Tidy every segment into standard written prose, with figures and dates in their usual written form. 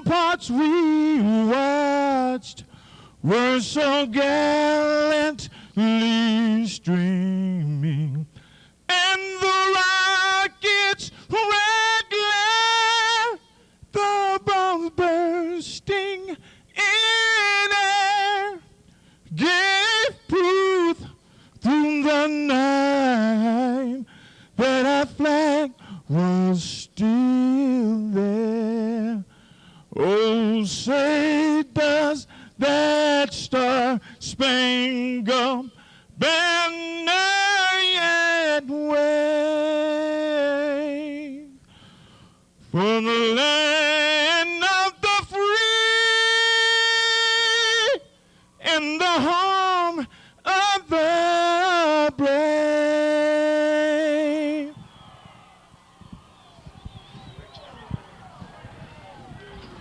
ramparts we watched were so gallantly streaming, and the rocket's red glare, the bombs bursting in air, gave proof through the night that our flag was still there. Oh, say does that star-spangled banner yet wave for the land of the free and the home of the brave.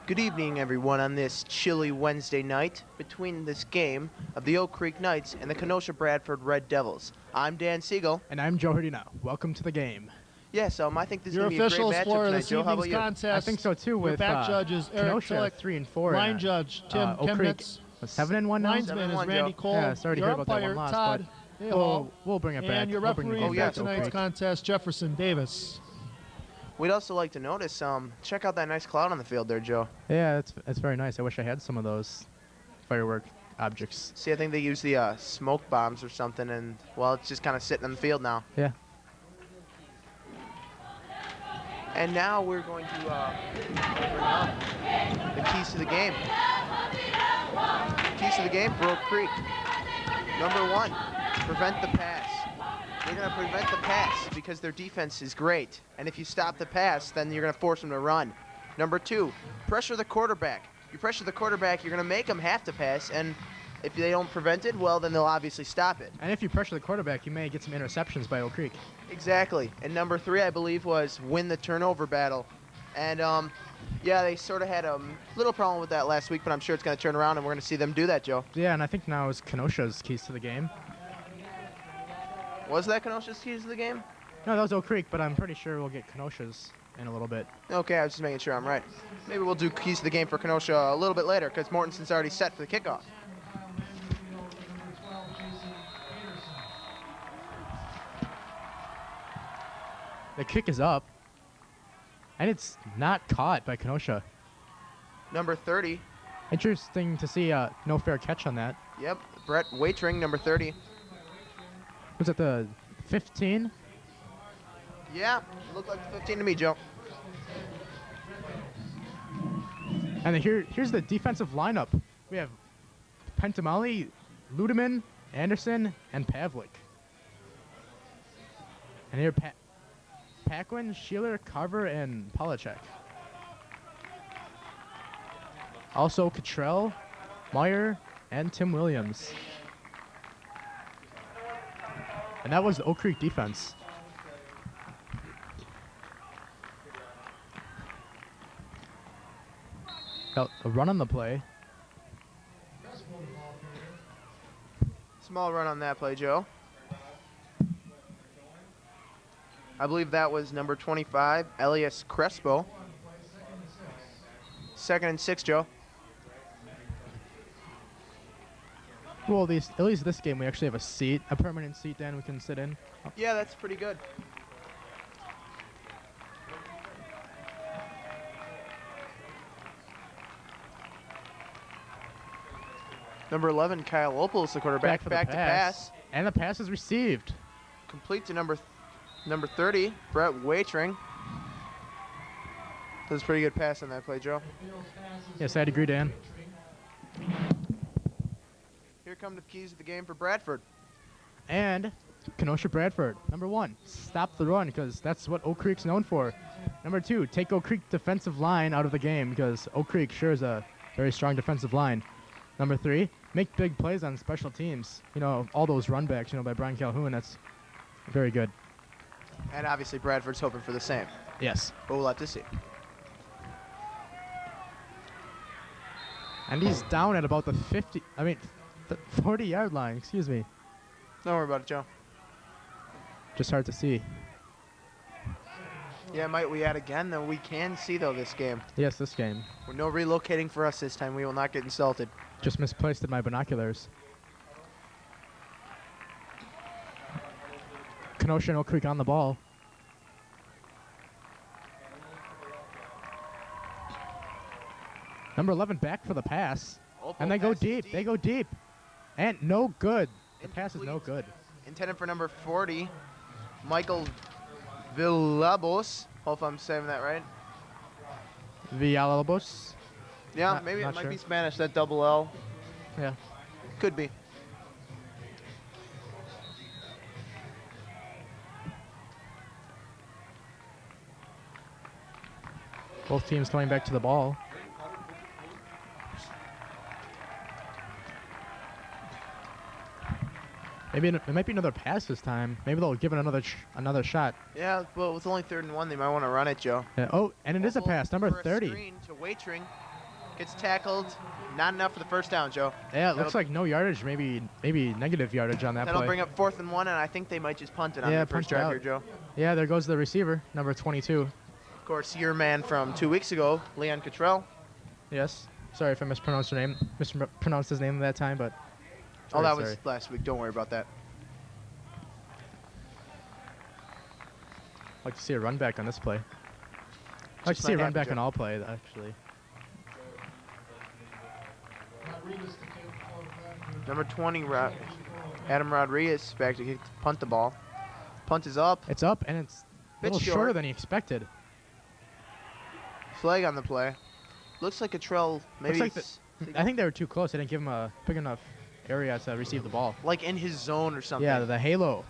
Good evening, everyone, on this chilly Wednesday night between this game of the Oak Creek Knights and the Kenosha Bradford Red Devils. I'm Dan Siegel. And I'm Joe Herdina. Welcome to the game. Yes, I think this is Your going to be a great officials matchup for tonight, this Joe. How about evening's you? contest. I think so too. Your With back judges Eric Kenosha Tillich, 3-4, line judge Tim Oak Creek Chemnitz, 7-1 now. linesman is 7-1, Randy Joe. Cole, Yeah, sorry to your hear about that umpire one loss, Todd Ahol, we'll bring it back. and your We'll bring the referee game for back to Oak tonight's Creek. contest, Jefferson Davis. We'd also like to notice, check out that nice cloud on the field there, Joe. Yeah, it's very nice. I wish I had some of those firework objects. See, I think they use the smoke bombs or something, and, well, it's just kind of sitting on the field now. Yeah. And now we're going to bring up the keys to the game. Keys to the game for Oak Creek. Number 1, prevent the pass. They're going to prevent the pass because their defense is great. And if you stop the pass, then you're going to force them to run. Number 2, pressure the quarterback. You pressure the quarterback, you're going to make them have to pass. And if they don't prevent it, well, then they'll obviously stop it. And if you pressure the quarterback, you may get some interceptions by Oak Creek. Exactly. And number 3, I believe, was win the turnover battle. And, yeah, they sort of had a little problem with that last week, but I'm sure it's going to turn around, and we're going to see them do that, Joe. Yeah, and I think now is Kenosha's keys to the game. Was that Kenosha's keys to the game? No, that was Oak Creek, but I'm pretty sure we'll get Kenosha's in a little bit. Okay, I was just making sure I'm right. Maybe we'll do keys to the game for Kenosha a little bit later because Mortenson's already set for the kickoff. The kick is up, and it's not caught by Kenosha. Number 30. Interesting to see no fair catch on that. Yep, Brett Waitring, number 30. Was it the 15? Yeah, looked like the 15 to me, Joe. And here's the defensive lineup. We have Pentamali, Ludeman, Anderson, and Pavlik. And here Paquin, Sheeler, Carver, and Polachek. Also Cottrell, Meyer, and Tim Williams. And that was the Oak Creek defense. A run on the play. Small run on that play, Joe. I believe that was number 25, Elias Crespo. 2nd and 6, Joe. Well, at least this game we actually have a seat, a permanent seat, Dan, we can sit in. Yeah, that's pretty good. Number 11, Kyle Opal is the quarterback. Back to pass. And the pass is received. Complete to number 30, Brett Waitring. That was a pretty good pass on that play, Joe. Yes, I'd agree, Dan. Here come the keys of the game for Bradford. And Kenosha Bradford. Number 1, stop the run because that's what Oak Creek's known for. Number 2, take Oak Creek defensive line out of the game because Oak Creek sure is a very strong defensive line. Number 3, make big plays on special teams. You know, all those run backs, by Brian Calhoun, that's very good. And obviously Bradford's hoping for the same. Yes. But we'll have to see. And he's down at about the 40-yard line, excuse me. Don't worry about it, Joe. Just hard to see. Yeah, might we add again? Though we can see though this game. Yes, this game. With no relocating for us this time. We will not get insulted. Just misplaced in my binoculars. Kenosha and Oak Creek on the ball. Number 11 back for the pass. And they go deep. They go deep. And no good. The pass is no good. Intended for number 40, Michael Villalobos. Hope I'm saying that right. Villalobos. Yeah, maybe it not might sure. be Spanish, that double L. Yeah. Could be. Both teams coming back to the ball. Maybe it might be another pass this time. Maybe they'll give it another shot. Yeah, well, with only 3rd and 1, they might want to run it, Joe. Yeah. Oh, and it is a pass. Number For a 30. Screen to Waitring. Gets tackled. Not enough for the first down, Joe. Yeah, it looks That'll- like no yardage. Maybe negative yardage on that That'll play. bring up 4th and 1, and I think they might just punt it on Yeah, the first punt it drive out. here, Joe. Yeah, there goes the receiver, number 22. Of course, your man from 2 weeks ago, Leon Cottrell. Yes. Sorry if I mispronounced your name. Mispronounced his name at that time, but. Oh, that sorry. was last week. Don't worry about that. I'd like to see a run back on this play. I'd like to Just see a might run back happen, on all play, actually. Number 20, Adam Rodriguez back to punt the ball. Punt is up. It's up, and it's a Bit little shorter short. than he expected. Flag on the play. Looks like Cottrell maybe like it's I think they were too close. They didn't give him a big enough area to receive the ball. like in his zone or something. Yeah, the halo,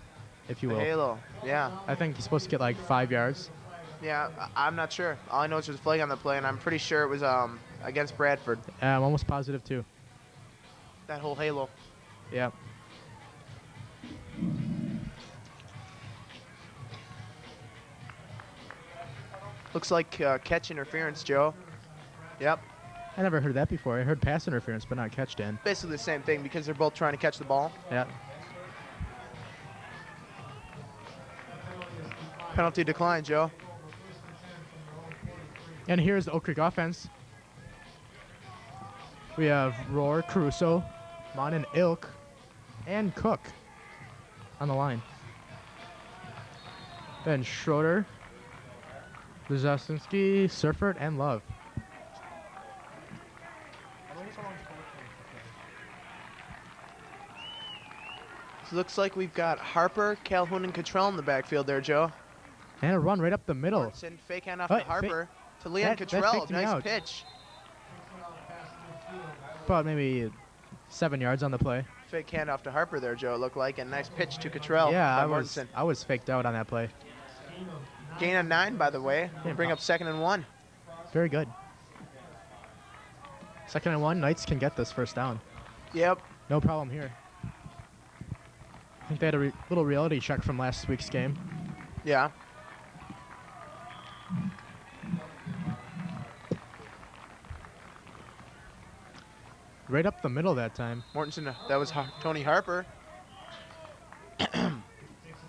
if you The will. halo. Yeah. I think he's supposed to get like 5 yards. Yeah, I'm not sure. All I know is there's a flag on the play, and I'm pretty sure it was against Bradford. I'm almost positive, too. That whole halo. Yeah. Looks like catch interference, Joe. Yep. I never heard that before. I heard pass interference, but not catch, Dan. Basically the same thing because they're both trying to catch the ball. Yeah. Penalty decline, Joe. And here's the Oak Creek offense. We have Rohr, Caruso, Mon and Ilk, and Cook on the line. Then Schroeder, Brzezinski, Surfert, and Love. So looks like we've got Harper, Calhoun, and Cottrell in the backfield there, Joe. And a run right up the middle. Send fake hand off Oh, to Harper. To Leon that Cottrell. faked me Nice out. pitch. About maybe 7 yards on the play. Fake hand off to Harper there, Joe, it looked like. And nice pitch to Cottrell Yeah, by I was faked out on that play. Gain of 9, by the way. Yeah, Bring up 2nd and 1. Very good. 2nd and 1, Knights can get this first down. Yep. No problem here. I think they had a little reality check from last week's game. Yeah. Right up the middle that time. Mortensen, that was Tony Harper.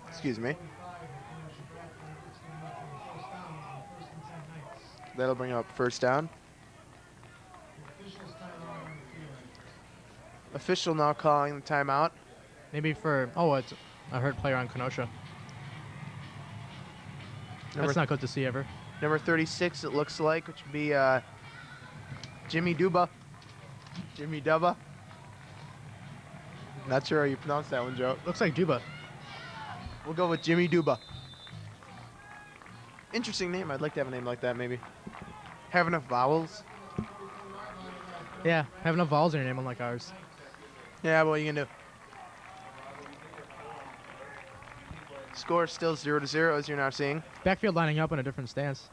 Excuse me. That'll bring up first down. Official now calling the timeout. Maybe for, it's a hurt player on Kenosha. Number, That's not good to see ever. number 36, it looks like, which would be Jimmy Duba. Jimmy Dubba. Not sure how you pronounce that one, Joe. Looks like Duba. We'll go with Jimmy Duba. Interesting name. I'd like to have a name like that, maybe. Have enough vowels. Yeah, have enough vowels in your name unlike ours. Yeah, what are you gonna do? Score still 0-0, as you're now seeing. Backfield lining up in a different stance.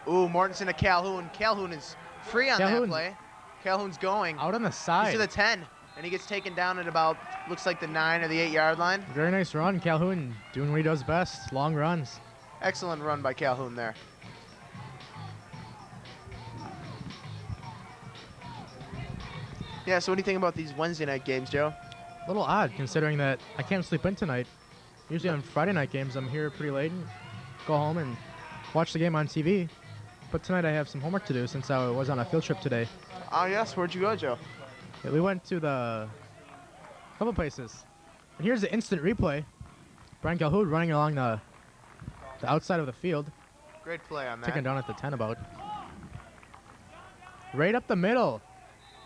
Ooh, Mortensen to Calhoun. Calhoun is free on that Calhoun's play. Calhoun's going. Out on the He's side. to the 10, and he gets taken down at about, looks like the 9 or the 8-yard line. Very nice run. Calhoun doing what he does best. Long runs. Excellent run by Calhoun there. Yeah, so what do you think about these Wednesday night games, Joe? A little odd considering that I can't sleep in tonight. Usually on Friday night games, I'm here pretty late and go home and watch the game on TV. But tonight I have some homework to do since I was on a field trip today. Oh, yes. Where'd you go, Joe? Yeah, we went to a couple places. And here's the instant replay. Brian Calhoun running along the outside of the field. Great play on that. Taken down at the 10 about. Right up the middle.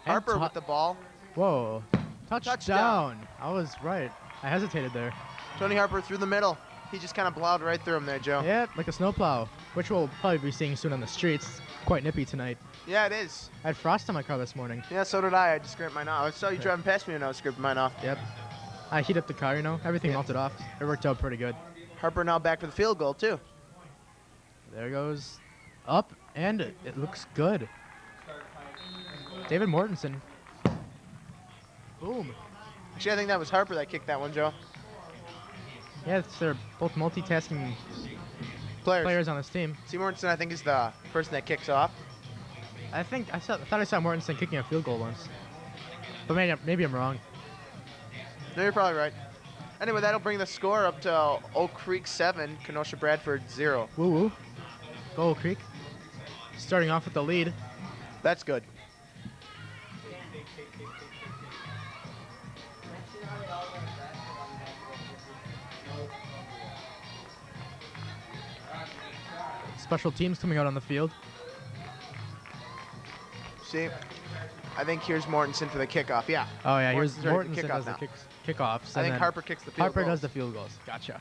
And Harper with the ball. Whoa. Touchdown. Touchdown. I was right. I hesitated there. Tony Harper through the middle. He just kind of plowed right through him there, Joe. Yeah, like a snowplow, which we'll probably be seeing soon on the streets. Quite nippy tonight. Yeah, it is. I had frost on my car this morning. Yeah, so did I. I just scraped mine off. I saw you driving past me and I was scraping mine off. Yep. I heat up the car, you know. Everything Yeah. melted off. It worked out pretty good. Harper now back for the field goal, too. There goes up, and it looks good. David Mortensen. Boom. Actually, I think that was Harper that kicked that one, Joe. Yeah, they're both multitasking players on this team. C. Mortensen, I think, is the person that kicks off. I thought I saw Mortensen kicking a field goal once, but maybe I'm wrong. No, you're probably right. Anyway, that'll bring the score up to Oak Creek 7, Kenosha Bradford 0. Woo woo. Go Oak Creek. Starting off with the lead. That's good. Special teams coming out on the field. See, I think here's Mortensen for the kickoff. Yeah. Oh yeah, here's Mortensen's ready for Mortensen kickoff does the now. kickoffs. I and think then Harper kicks the field Harper goals. does the field goals. Gotcha.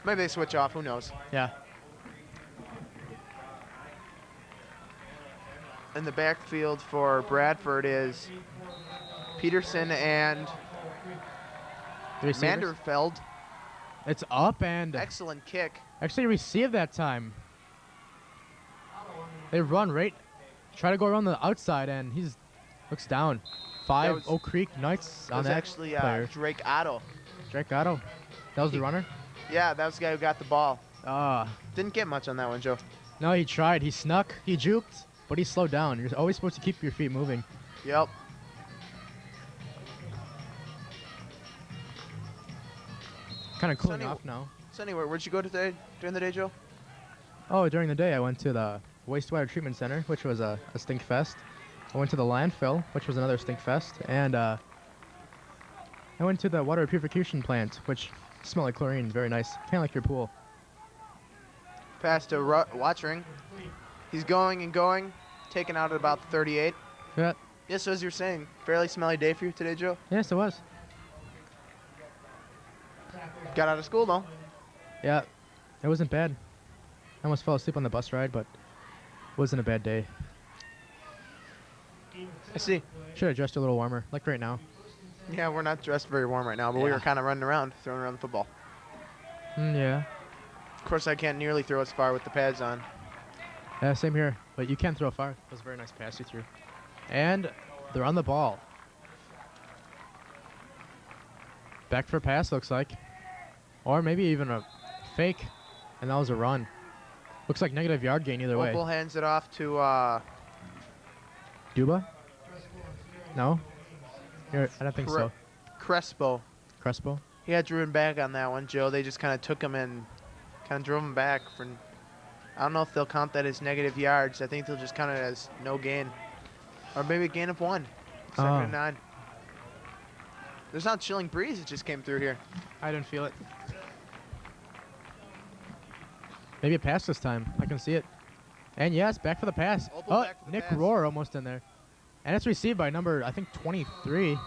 Maybe they switch off. Who knows? Yeah. In the backfield for Bradford is Peterson and The receivers. Manderfeld. It's up and Excellent kick. actually received that time. They run right, try to go around the outside, and he's looks down. Five was- Oak Creek Knights That on was that actually player. Drake Otto. Drake Otto. That was the runner. Yeah, that was the guy who got the ball. Ah, Didn't get much on that one, Joe. no, he tried. He snuck. He juked, but he slowed down. You're always supposed to keep your feet moving. Yep. Kind of cooling Sonny- off now. So anyway, where'd you go today during the day, Joe? Oh, during the day I went to the wastewater treatment center, which was a stink fest. I went to the landfill, which was another stink fest, and I went to the water purification plant, which smelled like chlorine. Very nice, kind of like your pool. Pass to Watchering. He's going and going, taken out at about the 38. Yeah. Yes, so as you're saying, fairly smelly day for you today, Joe. Yes, it was. Got out of school though. Yeah, it wasn't bad. I almost fell asleep on the bus ride, but it wasn't a bad day. I see. Should have dressed a little warmer, like right now. Yeah, we're not dressed very warm right now, but we Yeah. were kind of running around, throwing around the football. Yeah. Of course, I can't nearly throw as far with the pads on. Yeah, same here. But you can throw far. That was a very nice pass you threw. And they're on the ball. Back for a pass, looks like. Or maybe even a fake. And that was a run. Looks like negative yard gain either way. Opal hands it off to Duba? No? Here, I don't think so. Crespo. Crespo? He had Drew back on that one, Joe. They just kind of took him and kind of drove him back. I don't know if they'll count that as negative yards. I think they'll just count it as no gain. Or maybe a gain of 1. 2nd and 9. There's not a chilling breeze that just came through here. I didn't feel it. Maybe a pass this time. I can see it. And yes, back for the pass. Opal Oh, back for the Nick pass. Rohr almost in there. And it's received by number, I think, 23.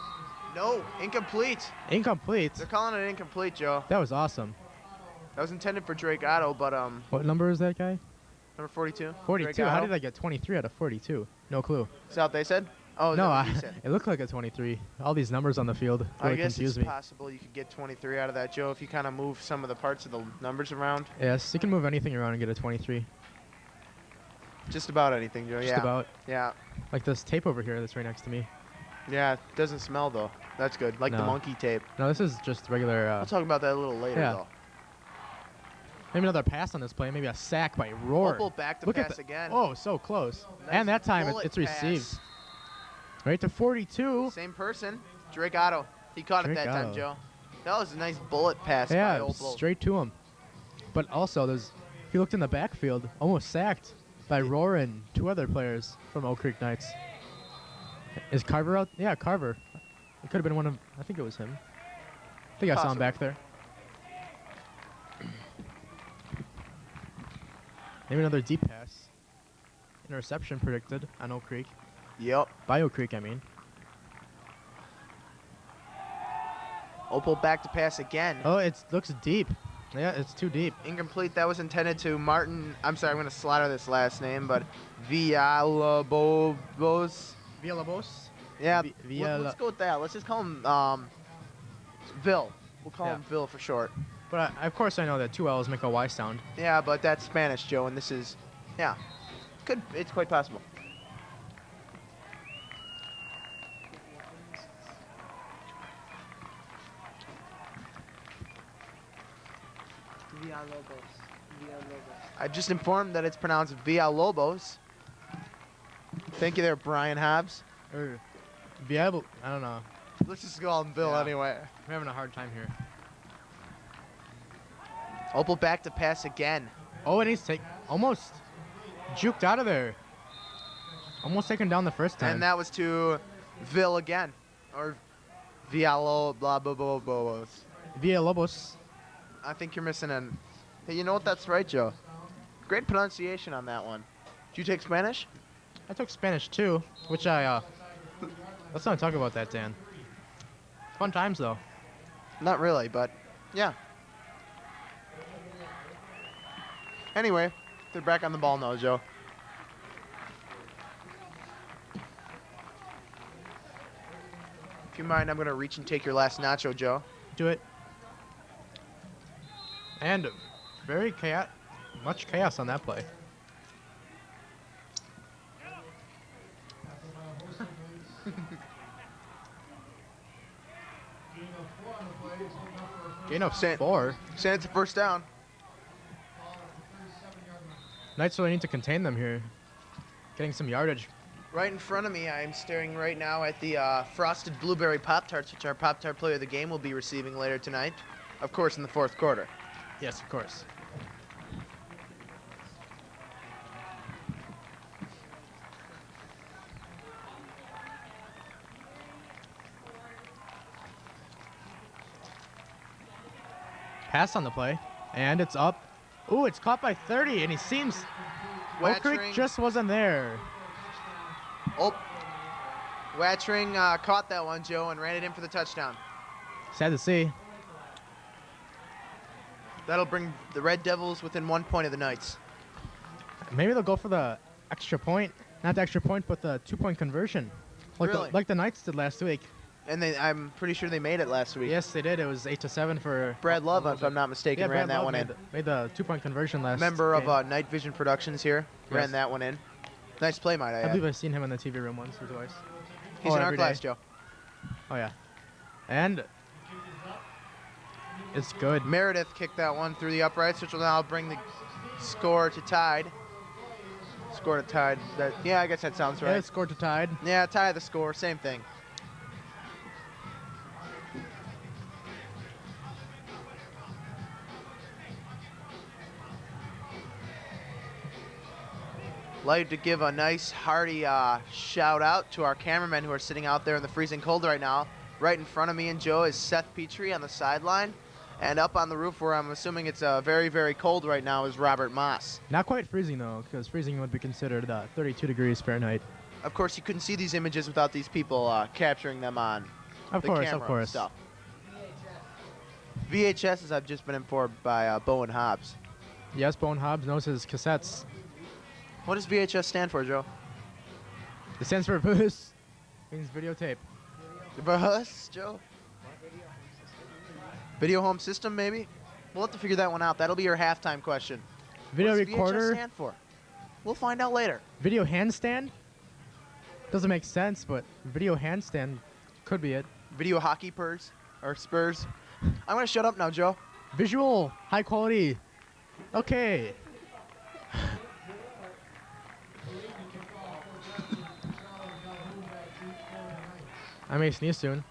No, incomplete. Incomplete. They're calling it incomplete, Joe. That was awesome. That was intended for Drake Otto, but What number is that guy? number 42. 42. Drake How Otto. did I get 23 out of 42? No clue. Is that what they said? Oh, is No, that what you said? it looked like a 23. All these numbers on the field I really guess confused it's me. possible you could get 23 out of that, Joe, if you kind of move some of the parts of the numbers around. Yes, you can move anything around and get a 23. Just about anything, Joe. Just yeah. about. Yeah. Like this tape over here that's right next to me. Yeah, it doesn't smell, though. That's good. Like the No. monkey tape. No, this is just regular. We'll talk about that a little later, yeah. though. Maybe another pass on this play. Maybe a sack by Rohr. Opal back to Look pass at again. Oh, so close. Nice And that time bullet it's received. pass. Right to 42. Same person. Drake Otto. He caught Drake it that time, Otto. Joe. That was a nice bullet pass by Yeah, Opal. straight to him. But also, there's He looked in the backfield, almost sacked by Roar and 2 other players from Oak Creek Knights. Is Carver out? Yeah, Carver. It could have been one of, I think it was him. I think I saw him Possibly. back there. Maybe another deep pass. Interception predicted on Oak Creek. Yep. By Oak Creek, I mean. Opal back to pass again. Oh, it looks deep. Yeah, it's too deep. Incomplete. That was intended to Martin. I'm sorry, I'm going to slaughter this last name, but Villalobos. Villalobos? Yeah, Villa- let's go with that. Let's just call him Vil. We'll call him Vil for short. But of course I know that 2 L's make a Y sound. Yeah, but that's Spanish, Joe, and this is, yeah, it's quite possible. I've just informed that it's pronounced Villalobos. Thank you there, Brian Hobbs. Or Viable, I don't know. Let's just call him Bill Yeah. anyway. I'm having a hard time here. Opal back to pass again. Oh, and he's almost juked out of there. Almost taken down the first time. And that was to Vil again. Or Vialo blah blah blah blah. Villalobos. I think you're missing an. Hey, you know what? That's right, Joe. Great pronunciation on that one. Did you take Spanish? I took Spanish too, which I, let's not talk about that, Dan. Fun times though. Not really, but yeah. Anyway, they're back on the ball now, Joe. If you mind, I'm going to reach and take your last nacho, Joe. Do it. And very much chaos on that play. Gain of Sand- 4. Saying it's a first down. Knights really need to contain them here. Getting some yardage. Right in front of me, I'm staring right now at the Frosted Blueberry Pop-Tarts, which our Pop-Tart Player of the Game will be receiving later tonight. Of course, in the fourth quarter. Yes, of course. Pass on the play, and it's up. Ooh, it's caught by 30, and he seems... Oak Creek Watchering- just wasn't there. Oh, Watchering caught that one, Joe, and ran it in for the touchdown. Sad to see. That'll bring the Red Devils within 1 point of the Knights. Maybe they'll go for the extra point. Not the extra point, but the 2-point conversion. Really? Like the Knights did last week. And I'm pretty sure they made it last week. Yes, they did. It was 8-7 for... Brad Love, if I'm not mistaken, ran Brad that Love one in. made the 2-point conversion last Member game. of Night Vision Productions here. Ran Yes. that one in. Nice play, might I I add. believe I've seen him in the TV room once or twice. He's in our every class, day. Joe. Oh, yeah. And it's good. Meredith kicked that one through the uprights, which will now bring the score to tied. Score to tied. Yeah, I guess that sounds Yeah, right. it scored to tied. Yeah, tie the score. Same thing. Like to give a nice hearty shout out to our cameramen who are sitting out there in the freezing cold right now. Right in front of me and Joe is Seth Petrie on the sideline. And up on the roof where I'm assuming it's very, very cold right now is Robert Moss. Not quite freezing, though, because freezing would be considered 32 degrees Fahrenheit. Of course, you couldn't see these images without these people capturing them on Of the course, camera of course. stuff. VHS, as I've just been informed by Bowen Hobbs. Yes, Bone Hobbs knows his cassettes. What does VHS stand for, Joe? It stands for VHS. Means videotape. For us, Joe? Video home system, maybe? We'll have to figure that one out. That'll be your halftime question. Video What does VHS recorder. stand for? We'll find out later. Video handstand. Doesn't make sense, but video handstand could be it. Video hockey purrs or Spurs. I'm gonna shut up now, Joe. Visual, high quality. Okay. I may sneeze soon.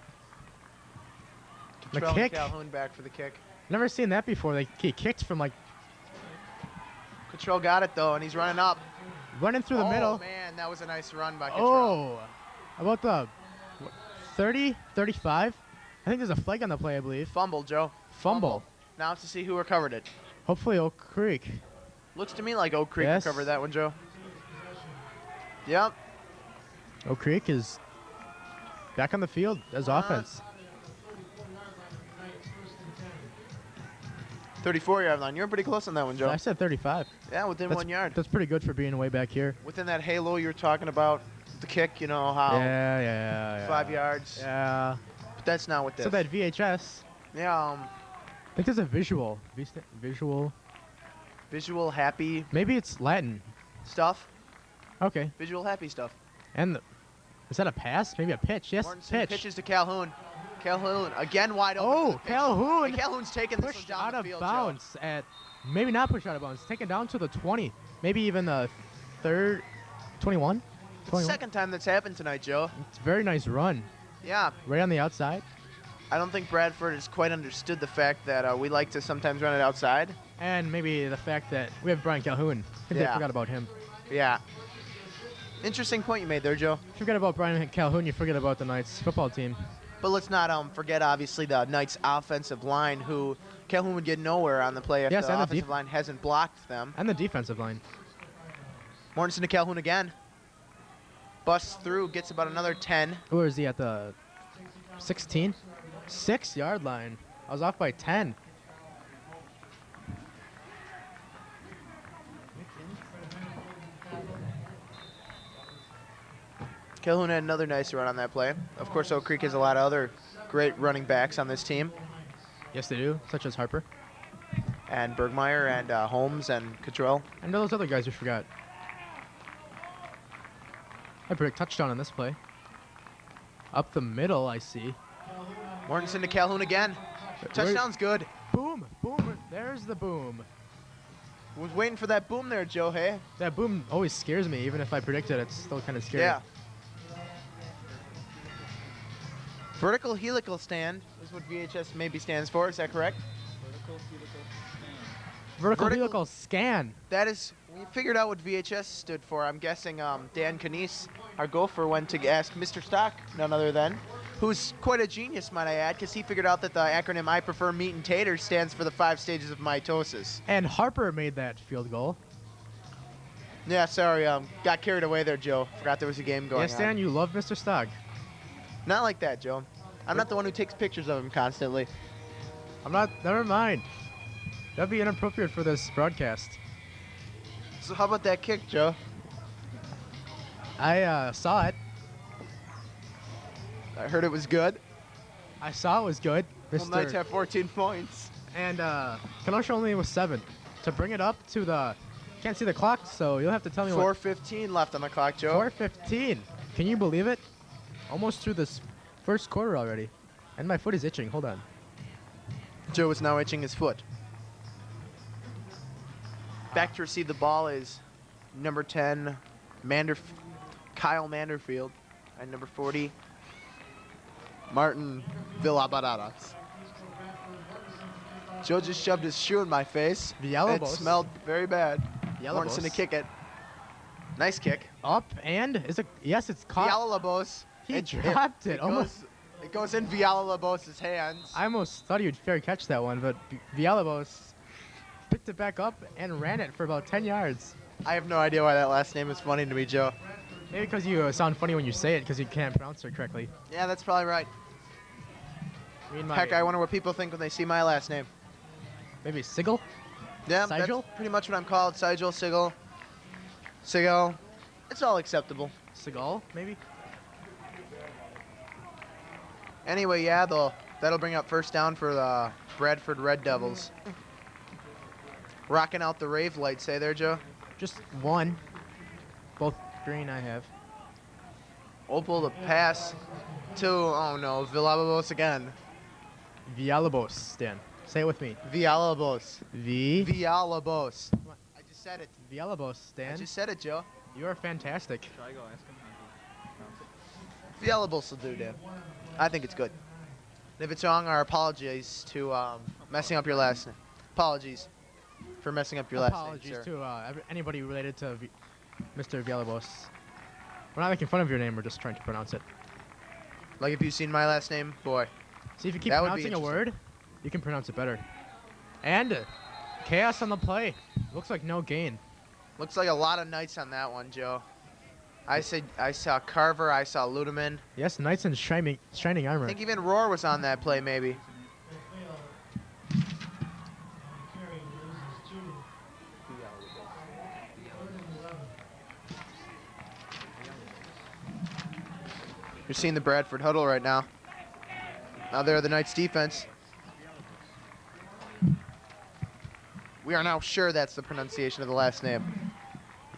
The Trell kick. Calhoun back for the kick. Never seen that before. He kicked from like Cottrell got it, though, and he's running up. Running through the Oh, middle. man, that was a nice run by Cottrell. Oh, about the 30, 35? I think there's a flag on the play, I believe. Fumble, Joe. Fumble. Now to see who recovered it. Hopefully Oak Creek. Looks to me like Oak Creek Yes. recovered that one, Joe. Yep. Oak Creek is back on the field as offense. 34-yard line. You're pretty close on that one, Joe. I said 35. Yeah, within 1 yard. That's pretty good for being way back here. Within that halo you were talking about, the kick, you know, how Yeah. 5 yards. Yeah. But that's not what this. So that VHS. Yeah, I think there's a visual. Visual. visual happy Maybe it's Latin. stuff. Okay. Visual happy stuff. And is that a pass? Maybe a pitch. Yes, Mortensen pitch. pitches to Calhoun. Calhoun again wide open. Oh, for the pitch. Calhoun And Calhoun's taking this one pushed down out the of field, bounds at maybe not pushed out of bounds. Taken down to the 20, maybe even the 21. Joe. It's the second time that's happened tonight, Joe. It's a very nice run, Yeah, right on the outside. I don't think Bradford has quite understood the fact that we like to sometimes run it outside. And maybe the fact that we have Brian Calhoun. I think Yeah. they forgot about him. Yeah. Interesting point you made there, Joe. If you forget about Brian Calhoun, you forget about the Knights football team. But let's not forget, obviously, the Knights' offensive line, who Calhoun would get nowhere on the play if Yes, the and the offensive line hasn't blocked them. And the defensive line. Mortensen to Calhoun again. Busts through, gets about another 10. Where is he at the 16? 6-yard line. I was off by 10. Calhoun had another nice run on that play. Of course, Oak Creek has a lot of other great running backs on this team. Yes, they do, such as Harper. And Bergmeyer and Holmes and Cottrell. And those other guys we forgot. I predict touchdown on this play. Up the middle, I see. Mortensen to Calhoun again. Touchdown's good. Boom, boom. There's the boom. Was waiting for that boom there, Joe, hey? That boom always scares me. Even if I predict it, it's still kind of scary. Yeah. Vertical helical stand is what VHS maybe stands for. Is that correct? Vertical Vertical- helical scan. That is, we figured out what VHS stood for. I'm guessing Dan Canese, our gopher, went to ask Mr. Stock, none other than, who's quite a genius, might I add, because he figured out that the acronym I prefer meat and taters stands for the 5 stages of mitosis. And Harper made that field goal. Yeah, sorry, got carried away there, Joe. Forgot there was a game going Yes, Dan, on. you love Mr. Stock. Not like that, Joe. I'm not the one who takes pictures of him constantly. I'm not. Never mind. That'd be inappropriate for this broadcast. So how about that kick, Joe? I saw it. I heard it was good. I saw it was good. Well, Knights have 14 points. And Kenosha only was 7. To bring it up to the, can't see the clock, so you'll have to tell me 4:15 left on the clock, Joe. 4:15. Can you believe it? Almost through this first quarter already. And my foot is itching. Hold on. Joe is now itching his foot. Back to receive the ball is number 10, Kyle Manderfield, and number 40, Martin Villabaradas. Joe just shoved his shoe in my face. Villalobos. It smelled very bad. Villalobos. Mortensen to kick it. Nice kick. Up and is it? Yes, it's caught. Villalobos. He dropped it. Almost. It goes in Villalobos' hands. I almost thought you'd fair catch that one, but Villalobos picked it back up and ran it for about 10 yards. I have no idea why that last name is funny to me, Joe. Maybe because you sound funny when you say it because you can't pronounce it correctly. Yeah, that's probably right. Me and my, Heck, I wonder what people think when they see my last name. maybe Sigel? Yeah, Sigel? that's pretty much what I'm called. Sigel, Sigel. Sigel. It's all acceptable. Seagal, maybe? Anyway, yeah, that'll bring up first down for the Bradford Red Devils. Rocking out the rave lights, say there, Joe? Just one. Both green I have. Opal to pass to, oh no, Villalobos again. Villalobos, Dan. Say it with me. Villalobos. Villalobos, I just said it. I Dan. just said it, Joe. You are fantastic. Villalobos will do, Dan. I think it's good. And if it's wrong, our apologies to messing up your last name. Apologies. for messing up your last name, Apologies sir. to anybody related to Mr. Villalobos. We're not making fun of your name. We're just trying to pronounce it. Like if you've seen my last name, boy. See, if you keep That would be pronouncing a interesting. word, you can pronounce it better. And chaos on the play. Looks like no gain. Looks like a lot of knights on that one, Joe. I saw Carver, I saw Ludeman. Yes, knights in shining I armor. think even Roar was on that play, maybe. You're seeing the Bradford huddle right now. Now there are the Knights defense. We are now sure that's the pronunciation of the last name.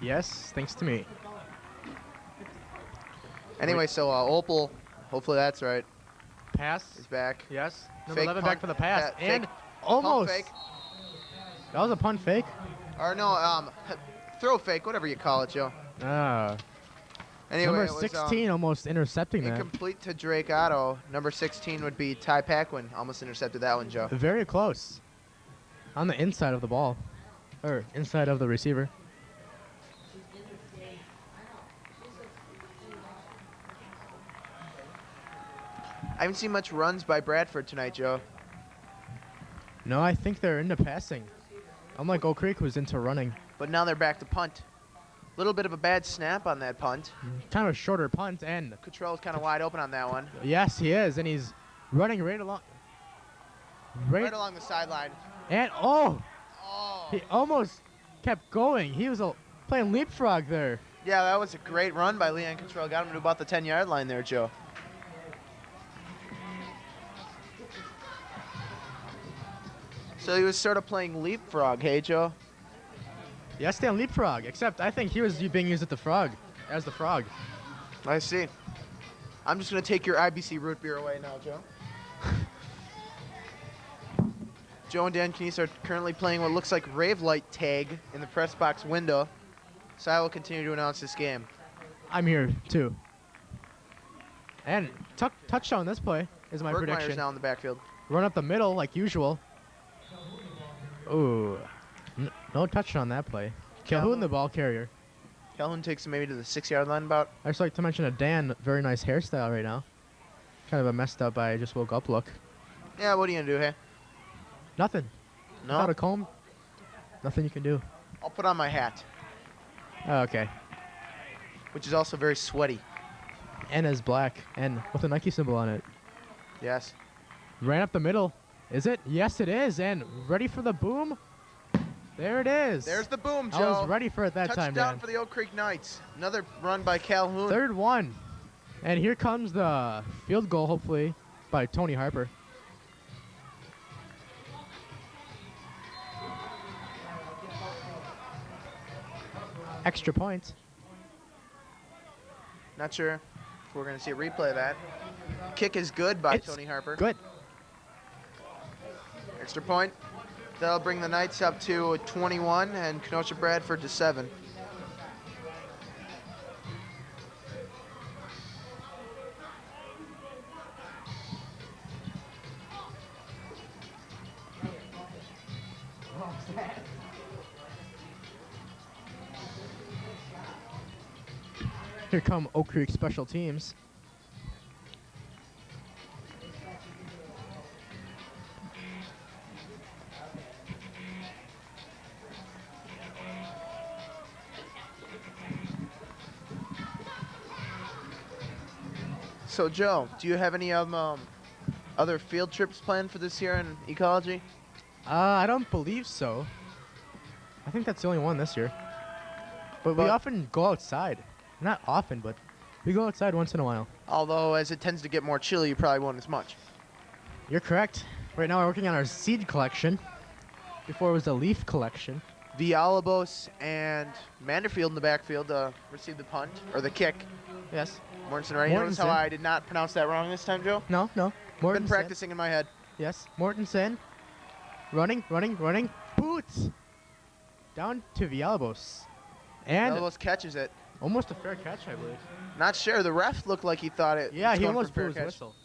Yes, thanks to me. Anyway, so Opal, hopefully that's right, Pass. is back. Yes. Number Fake 11 punt, back for the pass. fake And pump almost. fake. That was a punt fake. Or no, throw fake, whatever you call it, Joe. Ah. Anyway, Number it was 16 almost intercepting that. incomplete to Drake Otto. Number 16 would be Ty Paquin. Almost intercepted that one, Joe. Very close. On the inside of the ball. Or inside of the receiver. I haven't seen much runs by Bradford tonight, Joe. No, I think they're into passing. Unlike Oak Creek, who's into running. But now they're back to punt. Little bit of a bad snap on that punt. Kind of a shorter punt, and Cottrell's kind of wide open on that one. yes, he is, and he's running right along. Right along the sideline. And oh, Oh. he almost kept going. He was playing leapfrog there. Yeah, that was a great run by Leon Cottrell. Got him to about the 10-yard line there, Joe. So he was sort of playing leapfrog, hey, Joe? Yes, Dan leapfrog. Except I think he was being used as the frog. I see. I'm just going to take your IBC root beer away now, Joe. Joe and Dan Canese are currently playing what looks like rave light tag in the press box window. So I will continue to announce this game. I'm here too. And touchdown this play is my Bergmeier's prediction. now in the backfield. Run up the middle like usual. Ooh, no touchdown on that play. Calhoun the ball carrier. Calhoun takes him maybe to the 6-yard line about. I just like to mention a Dan very nice hairstyle right now. Kind of a messed up I just woke up look. Yeah, what are you going to do, hey? Nothing. No? Without a comb, nothing you can do. I'll put on my hat, Oh, okay. which is also very sweaty. And is black and with a Nike symbol on it. Yes. Ran up the middle. Is it? Yes, it is. And ready for the boom. There it is. There's the boom, I Joe. was ready for it that time, Touchdown Dan. for the Oak Creek Knights. Another run by Calhoun. Third one. And here comes the field goal, hopefully, by Tony Harper. Extra point. Not sure if we're going to see a replay of that. Kick is good by It's Tony Harper. Good. Extra point. That'll bring the Knights up to 21 and Kenosha Bradford to 7. Here come Oak Creek special teams. So, Joe, do you have any other field trips planned for this year in ecology? I don't believe so. I think that's the only one this year. But we But- often go outside. Not often, but we go outside once in a while. Although, as it tends to get more chilly, you probably won't as much. You're correct. Right now we're working on our seed collection. Before it was a leaf collection. Villalobos and Manderfield in the backfield received the punt, or the kick. Yes. Mortensen, right? You notice how Mortensen. I did not pronounce that wrong this time, Joe? No. Mortensen. Been practicing in my head. Yes. Mortensen. Running. Boots. Down to Villalobos. And Villalobos catches it. almost a fair catch, I believe. Not sure. The ref looked like he thought it. Yeah, was he going for almost a fair blew his catch. whistle.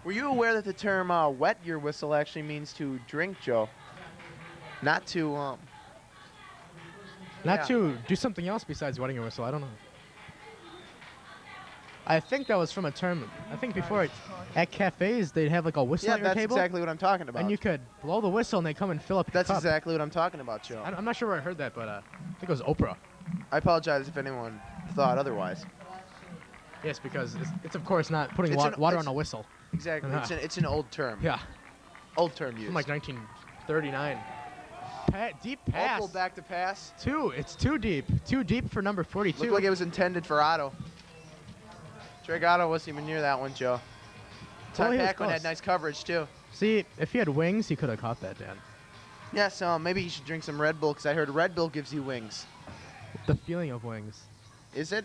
Were you aware that the term wet your whistle actually means to drink, Joe? Not to, Not yeah. to do something else besides wetting your whistle. I don't know. I think that was from a term. I think before at cafes they'd have like a whistle Yeah, at your that's table, exactly what I'm talking about. and you could blow the whistle and they come and fill up your That's cup. exactly what I'm talking about, Joe. I'm not sure where I heard that, but I think it was Oprah. I apologize if anyone thought otherwise. Yes, because it's of course not putting It's water on a whistle. Exactly. It's an old term. Yeah, Old term use. from like 1939. Deep pass. Opal back to pass. It's too deep. Too deep for number 42. Looked like it was intended for Otto. Drake Otto wasn't even near that one, Joe. Well, Todd he was Paquin had close. nice coverage, too. See, if he had wings, he could have caught that, Dan. Yeah, so maybe you should drink some Red Bull, because I heard Red Bull gives you wings. The feeling of wings. Is it?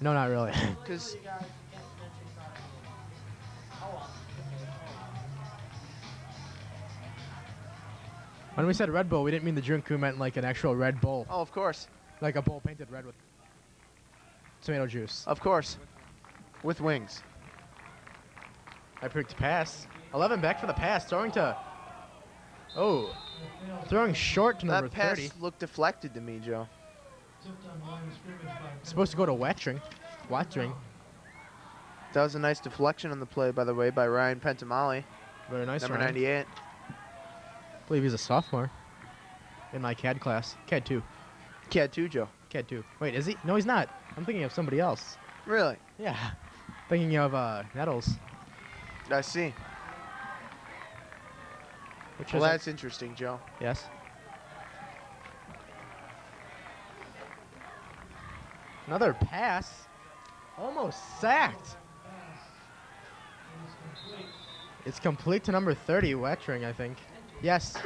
No, not really. Because When we said Red Bull, we didn't mean the drink. We meant like an actual Red Bull, oh, of course. like a bowl painted red with tomato juice. Of course. With wings. I picked pass. 11 back for the pass, throwing to. Oh, throwing short to number That pass 30. looked deflected to me, Joe. Supposed to go to Watring. Watring. That was a nice deflection on the play, by the way, by Ryan Pentamale, Very nice. number Ryan. 98. I believe he's a sophomore in my CAD class. CAD 2. CAD 2, Joe. CAD 2. Wait, is he? No, he's not. I'm thinking of somebody else. Really? Yeah. Thinking of Nettles. I see. Which Well, is that's interesting, Joe. yes. Another pass. Almost sacked. It's complete to number 30, Wettering, I think. Yes.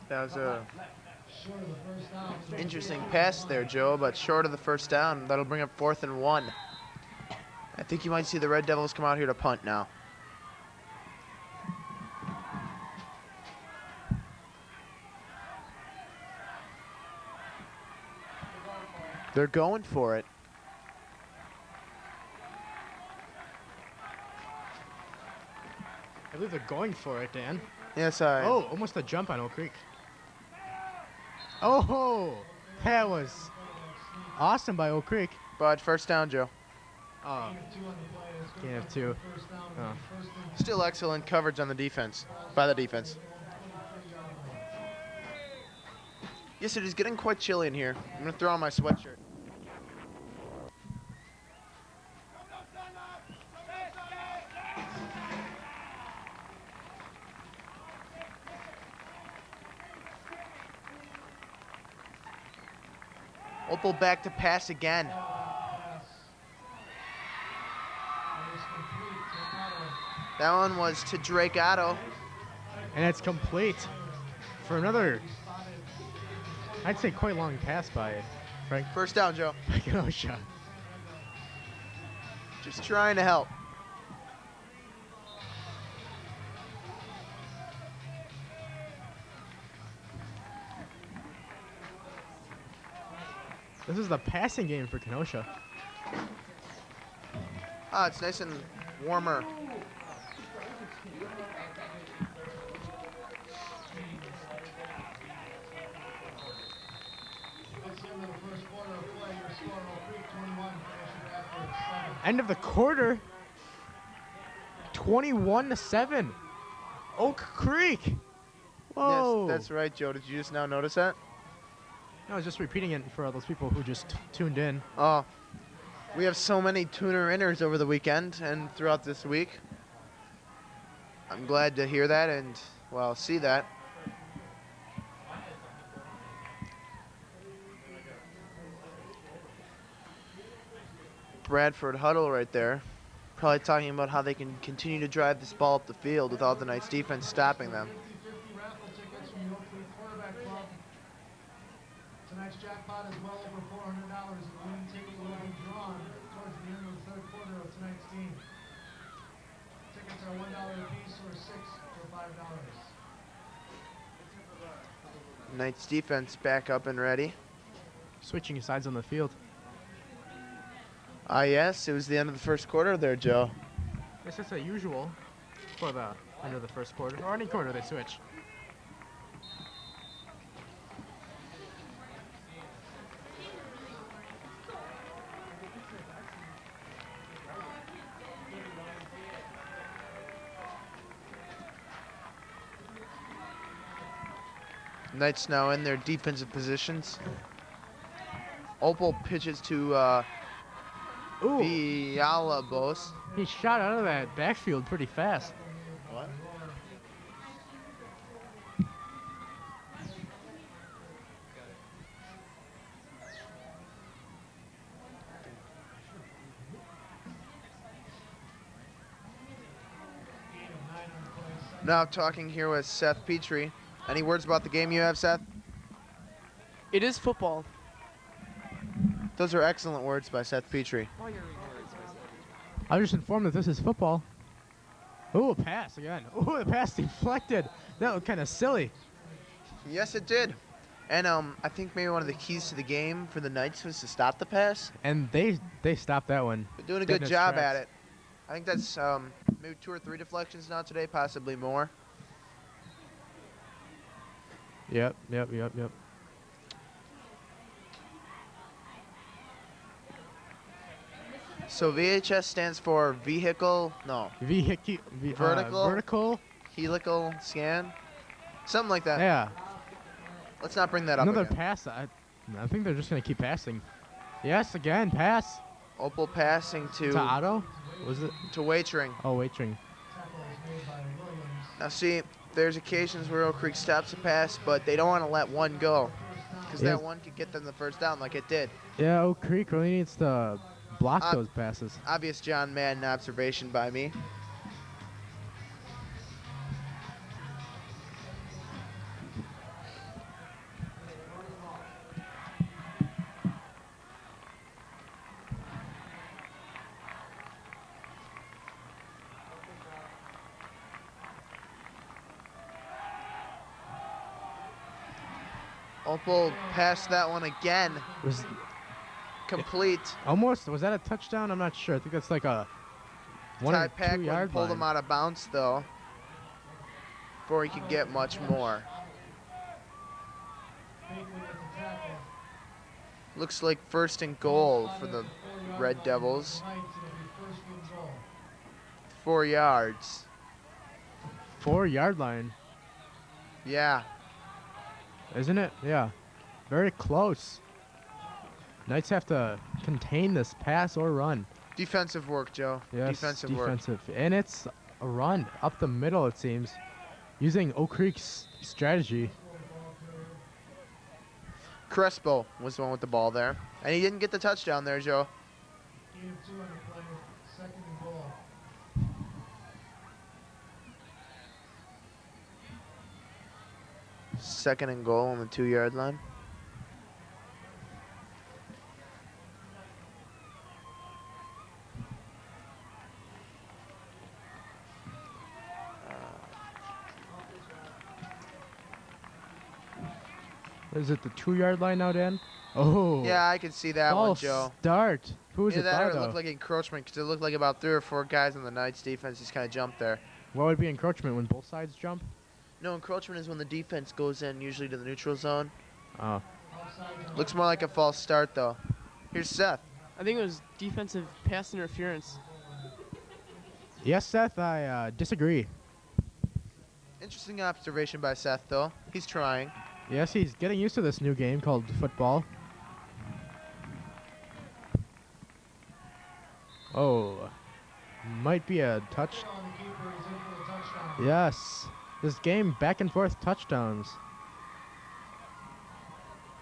That was a interesting pass there, Joe, but short of the first down. That'll bring up 4th and 1. I think you might see the Red Devils come out here to punt now. They're going for it. I believe they're going for it, Dan. Yes, Oh, almost a jump on Oak Creek. Oh, that was awesome by Oak Creek. But first down, Joe. Gain of 2. Oh. Still excellent coverage on the defense, by the defense. Yes, it is getting quite chilly in here. I'm going to throw on my sweatshirt. Opal back to pass again. That one was to Drake Otto. And it's complete for another, I'd say, quite long pass by Frank First down, Joe. Kenosha. Just trying to help. This is the passing game for Kenosha. Ah, it's nice and warmer. End of the quarter. 21-7. Oak Creek. Whoa. Yes, that's right, Joe. Did you just now notice that? I was just repeating it for all those people who just tuned in. Oh, we have so many tuner-inners over the weekend and throughout this week. I'm glad to hear that and, well, see that. Bradford huddle right there. Probably talking about how they can continue to drive this ball up the field with all the nice defense stopping them. Tonight's jackpot is well over $400, and the winning ticket will be drawn towards the end of the third quarter of tonight's game. Tickets are $1 apiece or 6 for $5. Knights defense back up and ready. Switching sides on the field. Yes, it was the end of the first quarter there, Joe. It's just a usual for the end of the first quarter, or any quarter they switch. Knights now in their defensive positions. Opal pitches to Ooh, Villalobos. he shot out of that backfield pretty fast. What? Now talking here with Seth Petrie. Any words about the game you have, Seth? It is football. Those are excellent words by Seth Petrie. I was just informed that this is football. Ooh, a pass again. Ooh, the pass deflected. That was kind of silly. Yes, it did. And I think maybe one of the keys to the game for the Knights was to stop the pass. And they stopped that one. They're doing a Dead in good its job tracks. at it. I think that's maybe 2 or 3 deflections now today, possibly more. Yep. So VHS stands for vertical Vertical. helical scan, something like that. Yeah. Let's not bring that up Another again. pass. I think they're just gonna keep passing. Yes, again, pass Opal passing to Otto. Was it? to Waitering. Oh, Waitering. Now see, there's occasions where Oak Creek stops a pass, but they don't want to let one go, because Yeah. that one could get them the first down like it did. Yeah, Oak Creek really needs to block Uh, those passes. Obvious John Madden observation by me. Opal passed that one again, Was complete. almost, was that a touchdown? I'm not sure. I think that's like a 1 Ty or 2 Paquin yard pulled line. him out of bounds though, before he could get much more. Looks like 1st and goal for the Red Devils. 4 yards. 4 yard line, Yeah. isn't it? Yeah. Very close. Knights have to contain this pass or run. Defensive work, Joe. Yes, Defensive work. defensive. And it's a run up the middle, it seems, using Oak Creek's strategy. Crespo was the one with the ball there. And he didn't get the touchdown there, Joe. Second and goal. Second and goal on the 2 yard line. Is it the 2 yard line now, Dan? Oh. Yeah, I could see that one, false Joe. start. Who was Either it that by, or it though? looked like encroachment, because it looked like about 3 or 4 guys on the Knights defense just kind of jumped there. What would be encroachment when both sides jump? No, encroachment is when the defense goes in, usually to the neutral zone. Oh. Looks more like a false start, though. Here's Seth. I think it was defensive pass interference. Yes, Seth, I disagree. Interesting observation by Seth, though. He's trying. Yes, he's getting used to this new game called football. Oh. Might be a touch. On the keeper, he's in for the touchdown. Yes. This game, back and forth touchdowns.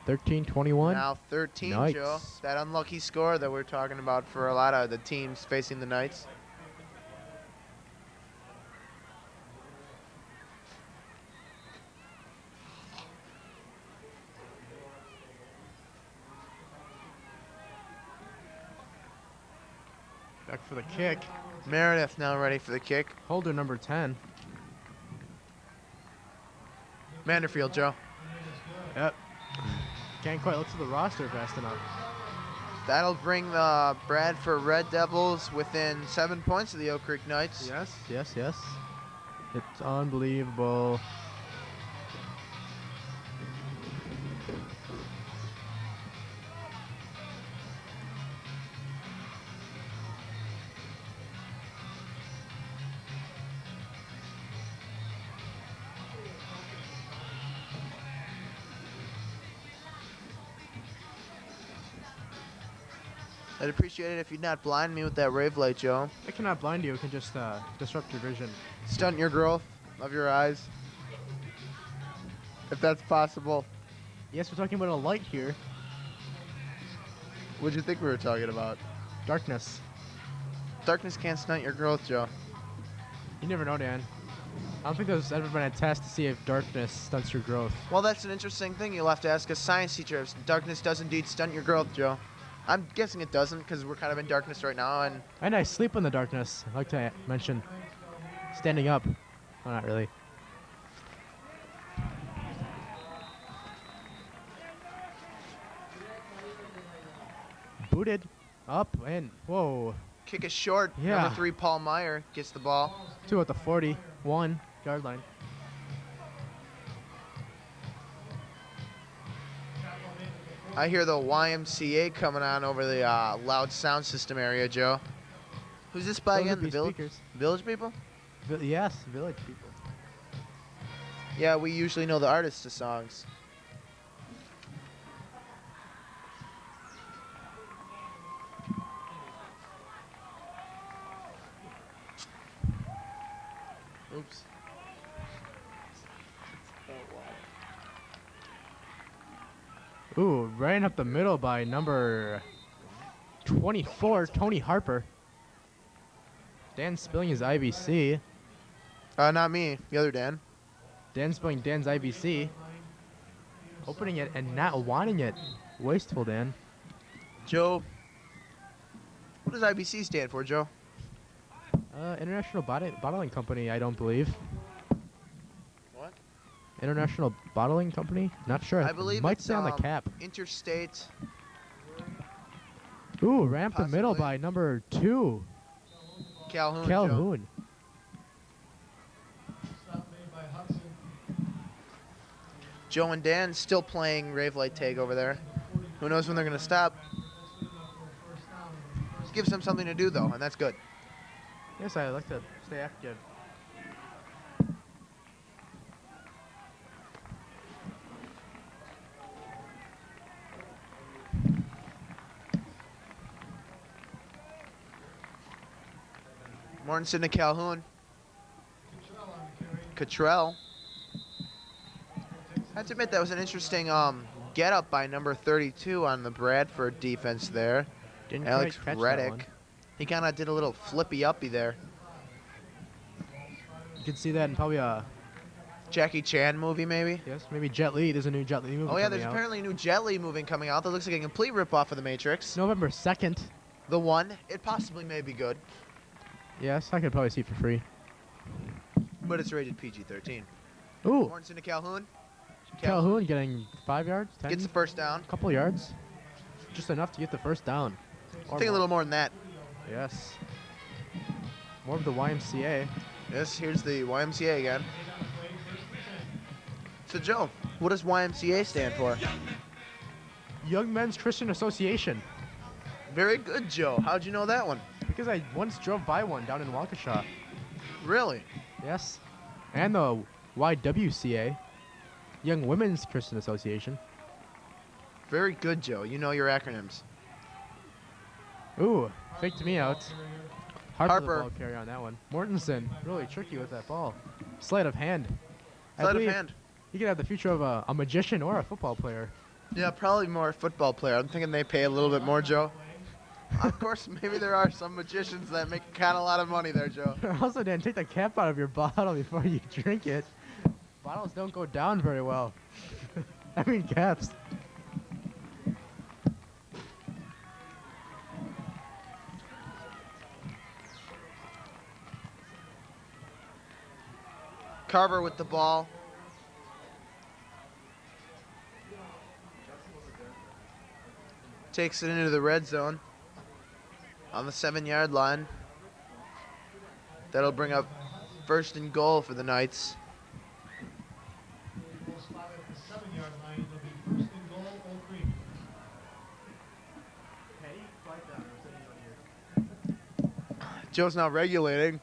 13-21. Now 13, Knights. Joe. That unlucky score that we're talking about for a lot of the teams facing the Knights. Back for the kick. Meredith now ready for the kick. Holder number 10. Manderfield, Joe. And it is good. Yep. Can't quite look to the roster fast enough. That'll bring the Bradford Red Devils within 7 points of the Oak Creek Knights. Yes, yes, yes. It's unbelievable. I'd appreciate it if you'd not blind me with that rave light, Joe. It cannot blind you. It can just disrupt your vision. Stunt your growth of your eyes. If that's possible. Yes, we're talking about a light here. What'd you think we were talking about? Darkness. Darkness can't stunt your growth, Joe. You never know, Dan. I don't think there's ever been a test to see if darkness stunts your growth. Well, that's an interesting thing. You'll have to ask a science teacher if darkness does indeed stunt your growth, Joe. I'm guessing it doesn't because we're kind of in darkness right now. And I sleep in the darkness. I like to mention standing up. Oh, not really. Booted. Up and whoa. Kick is short. Yeah. Number 3, Paul Meyer gets the ball. 2 at the 41 yard line. I hear the YMCA coming on over the loud sound system area, Joe. Who's this by Those would again? The be village? speakers. Village people? Yes, village people. Yeah, we usually know the artists of songs. Oops. Ooh, ran up the middle by number 24, Tony Harper. Dan spilling his IBC. Not me. The other Dan. Dan spilling Dan's IBC. Opening it and not wanting it. Wasteful, Dan. Joe. What does IBC stand for, Joe? International Bottling Company, I don't believe. What? International Bottling Company? Not sure. I believe Might it's say on the cap. Interstate. Ooh, ran up the middle possibly. by number 2, Calhoun. Joe. Calhoun. Stop made by Hudson. Joe and Dan still playing Rave Light Tag over there. Who knows when they're going to stop? Gives them something to do, though, and that's good. Yes, I like to stay active. Mortensen to Calhoun. Control on the carry. Cottrell. I have to admit that was an interesting get up by number 32 on the Bradford defense there. Didn't Alex quite catch that Reddick. one. He kind of did a little flippy uppy there. You can see that in probably Jackie Chan movie, maybe? yes, maybe Jet Li. There's a new Jet Li movie Oh, yeah, coming there's out. apparently a new Jet Li movie coming out that looks like a complete ripoff of The Matrix. November 2nd. The one, it possibly may be good, Yes, I could probably see it for free. but it's rated PG-13. Ooh, Mortensen to Calhoun. Calhoun getting 5 yards, 10, Gets the first down. couple yards. Just enough to get the first down. I think a little more than that. Yes. More of the YMCA. Yes, here's the YMCA again. So, Joe, what does YMCA stand for? Young Men's Christian Association. Very good, Joe. How'd you know that one? Because I once drove by one down in Waukesha. Really? Yes. And the YWCA. Young Women's Christian Association. Very good, Joe. You know your acronyms. Ooh, faked me out. Harper. Harper. The ball carrier on that one. Mortensen, really tricky with that ball. Sleight of hand. I Sleight of believe hand. He could have the future of a magician or a football player. Yeah, probably more a football player. I'm thinking they pay a little bit more, Joe. Of course, maybe there are some magicians that make kind of a lot of money there, Joe. Also, Dan, take the cap out of your bottle before you drink it. Bottles don't go down very well. I mean, caps. Carver with the ball. Takes it into the red zone on the 7-yard line. That'll bring up 1st and goal for the Knights. Goal spot at the 7-yard line. It'll be 1st and goal, Oak Creek. Joe's now regulating.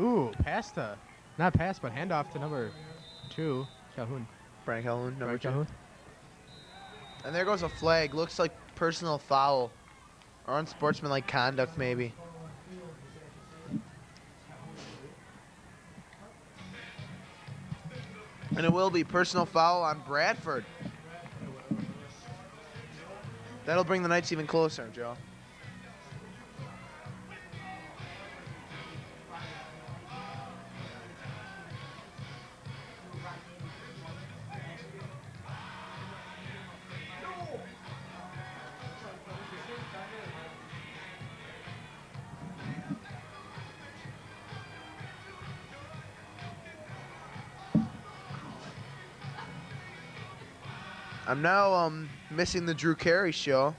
Ooh, not pass, but handoff to number 2, Calhoun. Frank Calhoun, number Frank 2. Calhoun. And there goes a flag. Looks like personal foul. Or unsportsmanlike conduct, maybe. And it will be personal foul on Bradford. That'll bring the Knights even closer, Joe. I'm now missing the Drew Carey show.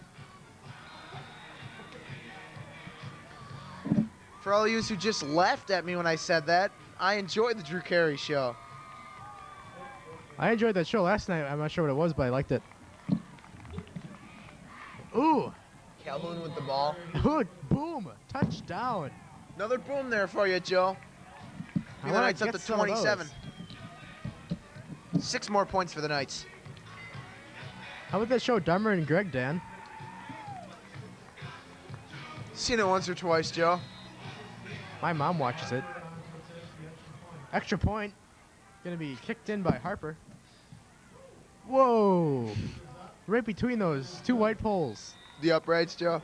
For all of you who just laughed at me when I said that, I enjoyed the Drew Carey show. I enjoyed that show last night. I'm not sure what it was, but I liked it. Ooh. Calhoun with the ball. Good. Boom. Touchdown. Another boom there for you, Joe. I The wanna Knights up get to some of those. 27. 6 more points for the Knights. How about that show, Dumber and Greg, Dan? Seen it once or twice, Joe. My mom watches it. Extra point. Gonna be kicked in by Harper. Whoa. Right between those 2 white poles. The uprights, Joe.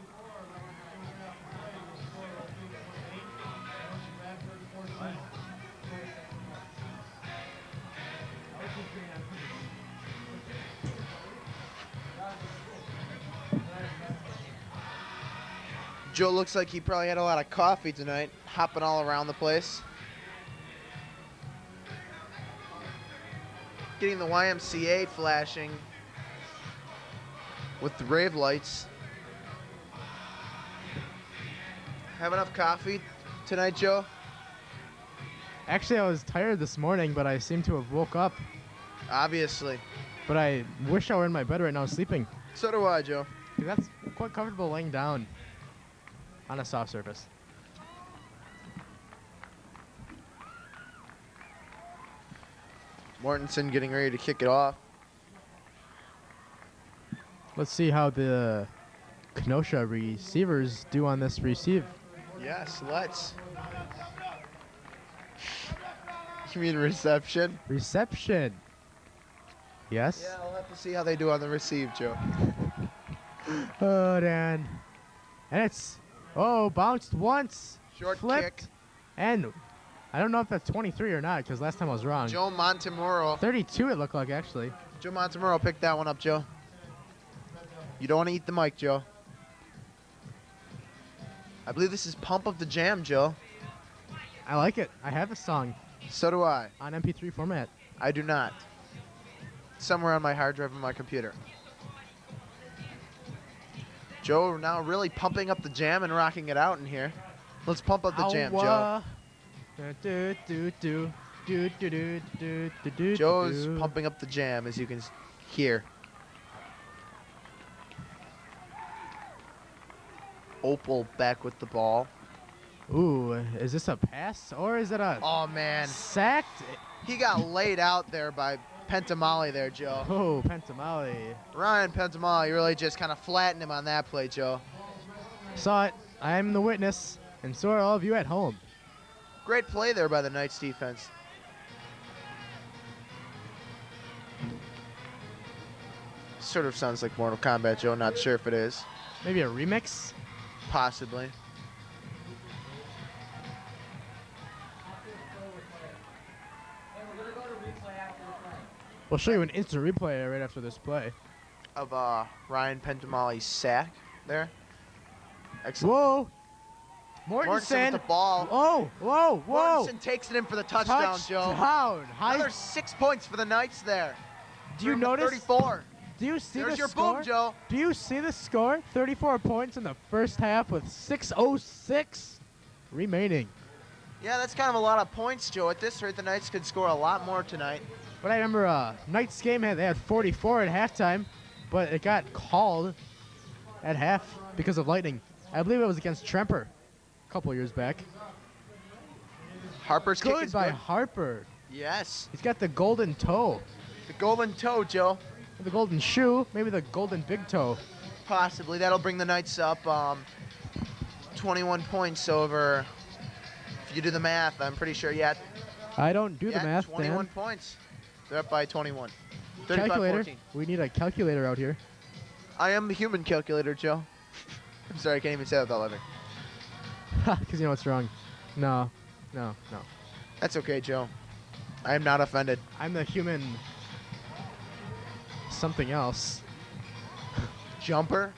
Joe looks like he probably had a lot of coffee tonight, hopping all around the place. Getting the YMCA flashing with the rave lights. Have enough coffee tonight, Joe? Actually, I was tired this morning, but I seem to have woke up. Obviously. But I wish I were in my bed right now sleeping. So do I, Joe. 'Cause that's quite comfortable laying down on a soft surface. Mortensen getting ready to kick it off. Let's see how the Kenosha receivers do on this receive. Yes, let's. You mean reception? Reception. Yes? Yeah, I'll have to see how they do on the receive, Joe. Oh, Dan. And it's, bounced once. Short flipped, kick. And I don't know if that's 23 or not, because last time I was wrong. Joe Montemuro. 32 it looked like, actually. Joe Montemuro picked that one up, Joe. You don't want to eat the mic, Joe. I believe this is Pump Up the Jam, Joe. I like it. I have a song So do I. on MP3 format. I do not. Somewhere on my hard drive on my computer. Joe now really pumping up the jam and rocking it out in here. Let's pump up the jam, Joe. Joe's pumping up the jam, as you can hear. Opal back with the ball. Ooh, is this a pass or is it a Oh, man. sacked? He got laid out there by Pentamale there, Joe. Oh, Pentamale. Ryan Pentamale really just kind of flattened him on that play, Joe. Saw it. I am the witness, and so are all of you at home. Great play there by the Knights defense. Sort of sounds like Mortal Kombat, Joe. Not sure if it is. Maybe a remix? Possibly. We'll show you an instant replay right after this play. Of Ryan Pentamale's sack there. Excellent. Whoa! Mortensen Mortensen! with the ball. Whoa! Mortensen takes it in for the touchdown, Joe. Touchdown! Another 6 points for the Knights there. Do you Room of notice? 34. Do you see There's the your score? boom, Joe. Do you see the score? 34 points in the first half with 6:06 remaining. Yeah, that's kind of a lot of points, Joe. At this rate, the Knights could score a lot more tonight. But I remember Knights game they had 44 at halftime, but it got called at half because of lightning. I believe it was against Tremper a couple years back. Harper's kick Good is by good. Harper. Yes. He's got the golden toe. The golden toe, Joe. The golden shoe, maybe the golden big toe. Possibly. That'll bring the Knights up 21 points over. If you do the math, I'm pretty sure. Yeah. I don't do the math, 21 Dan. points. They're up by 21. Calculator. 35-14. We need a calculator out here. I am the human calculator, Joe. I'm sorry, I can't even say that without laughing. Because you know what's wrong. No. That's okay, Joe. I am not offended. I'm the human something else. Jumper?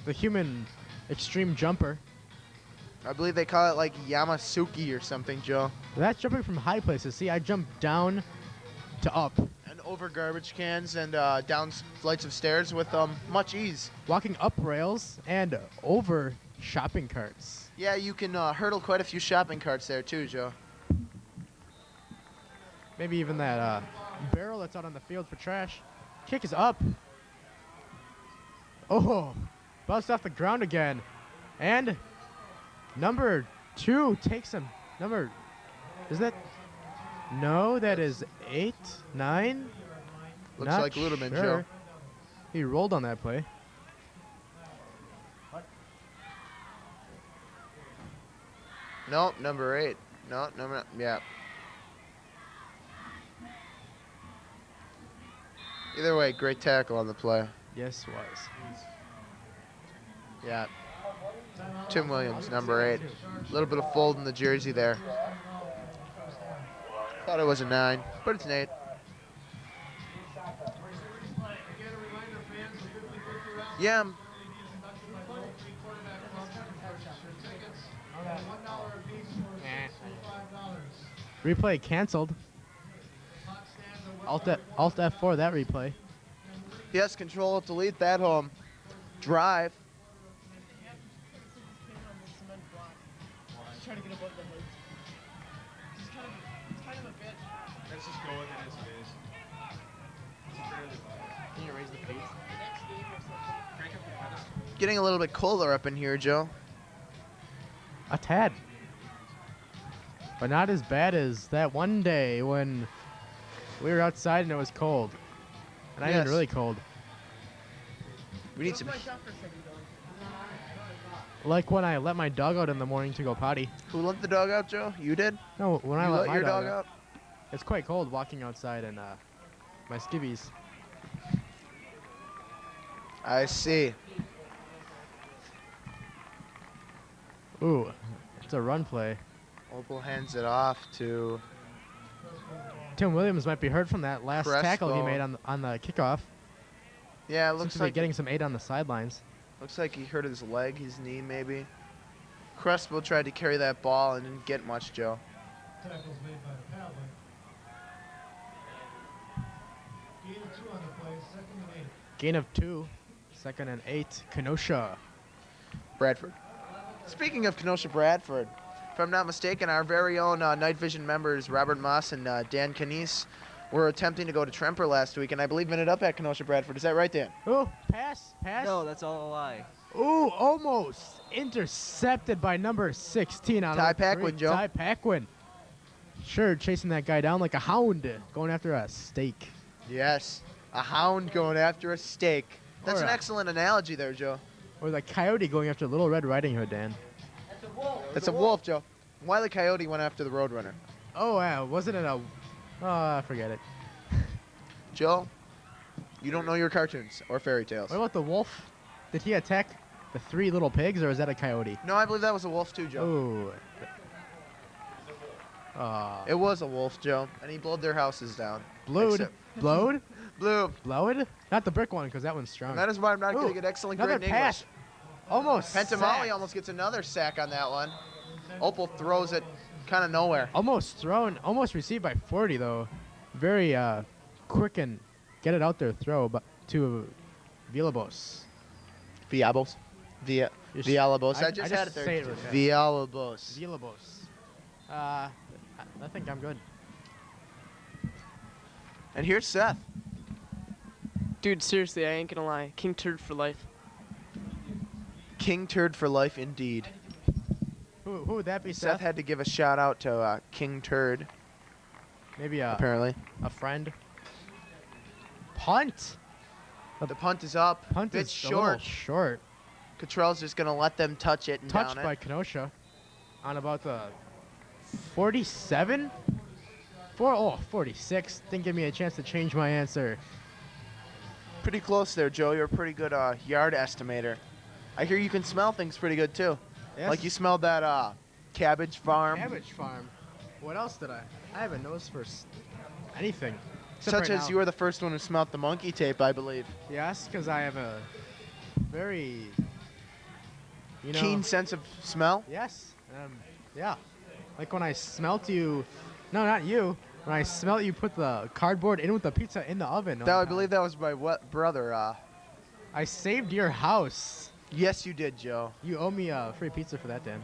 The human extreme jumper. I believe they call it like Yamasuki or something, Joe. That's jumping from high places. See, I jump down to up. And over garbage cans and down flights of stairs with much ease. Walking up rails and over shopping carts. Yeah, you can hurdle quite a few shopping carts there too, Joe. Maybe even that barrel that's out on the field for trash. Kick is up. Oh, bounced off the ground again. And number 2 takes him. Is that? No, that is 8, 9. Looks Not like Ludeman, sure. Joe. He rolled on that play. No, number 8. No, yeah. Either way, great tackle on the play. Yes, was. Yeah. Tim Williams, number 8. A little bit of fold in the jersey there. Thought it was a 9, but it's an 8. Yeah. Replay canceled. Alt F4 that replay. Yes, control, delete that home. Drive. Trying to get above the hood. It's kind of a bitch. Let's just go with it as it is. It's fairly low. Can you raise the pace? Next game or something. Crank up the pedestal. Getting a little bit colder up in here, Joe. A tad. But not as bad as that one day when we were outside and it was cold. And I Yes. mean really cold. We need some. Like when I let my dog out in the morning to go potty. Who let the dog out, Joe? You did? No, when I You let let my your dog dog out. out? It's quite cold walking outside in my skivvies. I see. Ooh, it's a run play. Opal hands it off to Tim Williams might be hurt from that last tackle he Crespo. made on the kickoff. Yeah, it Seems looks to be like getting some aid on the sidelines. looks like he hurt his leg, his knee maybe. Crespo tried to carry that ball and didn't get much, Joe. Tackles made by the Paddler. Gain of 2 on the play, 2nd and 8. Gain of 2, 2nd and 8, Kenosha. Bradford. Speaking of Kenosha Bradford, if I'm not mistaken, our very own Night Vision members, Robert Moss and Dan Canese, were attempting to go to Tremper last week, and I believe ended up at Kenosha Bradford. Is that right, Dan? Ooh, pass. No, that's all a lie. Ooh, almost intercepted by number 16 on Ty Oak Paquin, Creek. Joe. Ty Paquin. Sure, chasing that guy down like a hound, going after a steak. Yes. A hound going after a steak. That's Or an a- excellent analogy there, Joe. Or the coyote going after Little Red Riding Hood, Dan. That's a wolf, Joe. Wile E. Coyote went after the Roadrunner. Oh, wow, wasn't it a... Oh, forget it. Joe, you don't know your cartoons or fairy tales. What about the wolf? Did he attack the 3 little pigs, or is that a coyote? No, I believe that was a wolf too, Joe. Ooh. It was a wolf, Joe, and he blowed their houses down. Blowed. Except- Blowed? Blew. Blowed? Not the brick one, because that one's strong. And that is why I'm not Ooh, getting an excellent another grade in pass. English. Almost Pentamali sacked. almost gets another sack on that one. Opal throws it kind of nowhere. Almost thrown, almost received by 40 though. Very quick and get it out there throw to Villalobos. Villalobos. Just- Villalobos. I just had it say there. it with that. Villalobos. Villalobos. I think I'm good. And here's Seth. Dude, seriously, I ain't gonna lie. King Turd for life. King Turd for life, indeed. Who would that be, Seth Seth? had to give a shout out to King Turd, Maybe apparently. a friend. Punt. The punt is up. Punt Bit is a little short. short. Cottrell's just going to let them touch it and Touched down by it. Kenosha on about the 47? 46. Didn't give me a chance to change my answer. Pretty close there, Joe. You're a pretty good yard estimator. I hear you can smell things pretty good, too. Yes. Like you smelled that cabbage farm. Cabbage farm. What else did I? I have a nose for anything. Except Such right as now. you were the first one who smelled the monkey tape, I believe. Yes, because I have a very, Keen sense of smell. Yes. Yeah. Like when I smelt you. No, not you. When I smelt you put the cardboard in with the pizza in the oven. I believe that was my brother. I saved your house. Yes, you did, Joe. You owe me a free pizza for that, Dan.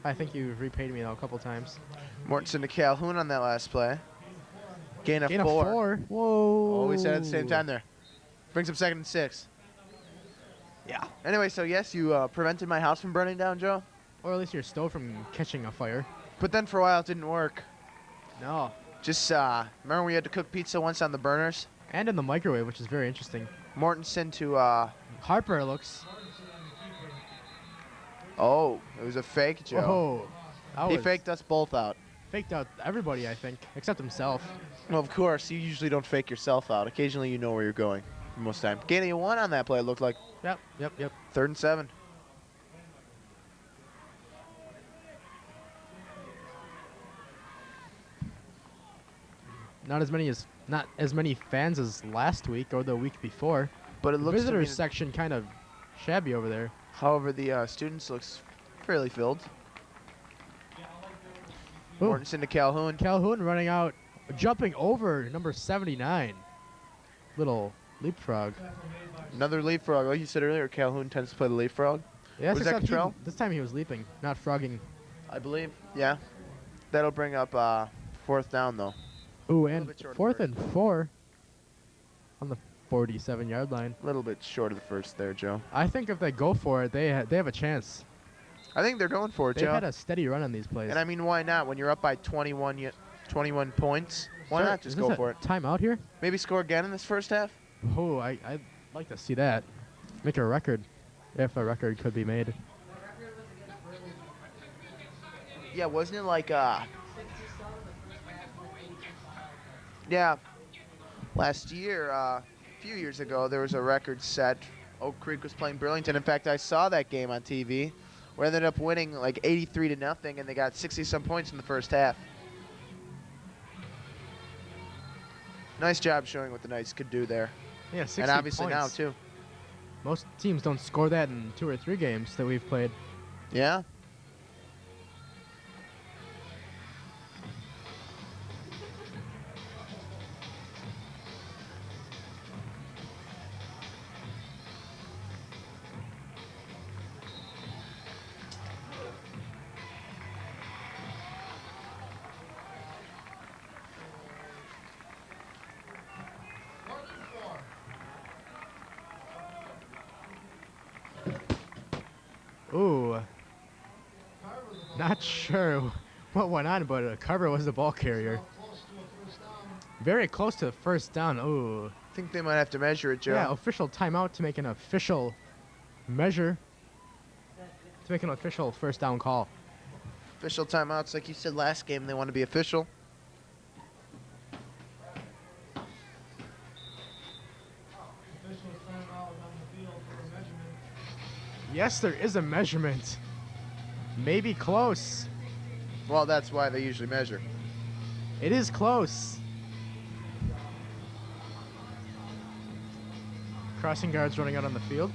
I think you repaid me a couple times. Mortensen to Calhoun on that last play. Gain of Gain of 4. 4. Whoa. Oh, we said it at the same time there. Brings up 2nd and 6. Yeah. Anyway, so yes, you prevented my house from burning down, Joe. Or at least your stove from catching a fire. But then for a while it didn't work. No. Just remember we had to cook pizza once on the burners? And in the microwave, which is very interesting. Mortensen to Harper looks. oh, it was a fake, Joe. Whoa. He faked us both out. Faked out everybody, I think, except himself. Well, of course, you usually don't fake yourself out. Occasionally you know where you're going most of the time. Gain of 1 on that play, it looked like. Yep. 3rd and 7. Not as many fans as last week or the week before. But it The looks to visitors me, section kind of shabby over there. however, the students looks fairly filled. Ooh, Mortensen to Calhoun. Calhoun running out, jumping over number 79. Little leapfrog. Another leapfrog. Like you said earlier, Calhoun tends to play the leapfrog. Yes, Was that except Cottrell? this time he was leaping, not frogging. I believe. Yeah. That'll bring up 4th down, though. Ooh, little and bit short of 4th first. and 4 on the 47-yard line. A little bit short of the first there, Joe. I think if they go for it, they have a chance. I think they're going for it, They've Joe. had a steady run on these plays. And I mean, why not? When you're up by 21 points, why not just go for it? Timeout here? Maybe score again in this first half? Oh, I'd like to see that. Make a record, if a record could be made. Yeah, wasn't it like, yeah, last year, a few years ago, there was a record set. Oak Creek was playing Burlington. In fact, I saw that game on TV, where they ended up winning like 83-0, and they got 60-some points in the first half. Nice job showing what the Knights could do there. Yeah, 60 And obviously points. now, too. Most teams don't score that in 2 or 3 games that we've played. Yeah? Ooh. Not sure what went on, but Carver was the ball carrier. Very close to the first down. Ooh. I think they might have to measure it, Joe. Yeah, official timeout to make an official measure. To make an official first down call. Official timeouts, like you said last game, they want to be official. Officials timeout on the field for a measurement. Yes, there is a measurement. Maybe close. Well, that's why they usually measure. It is close. Crossing guards running out on the field.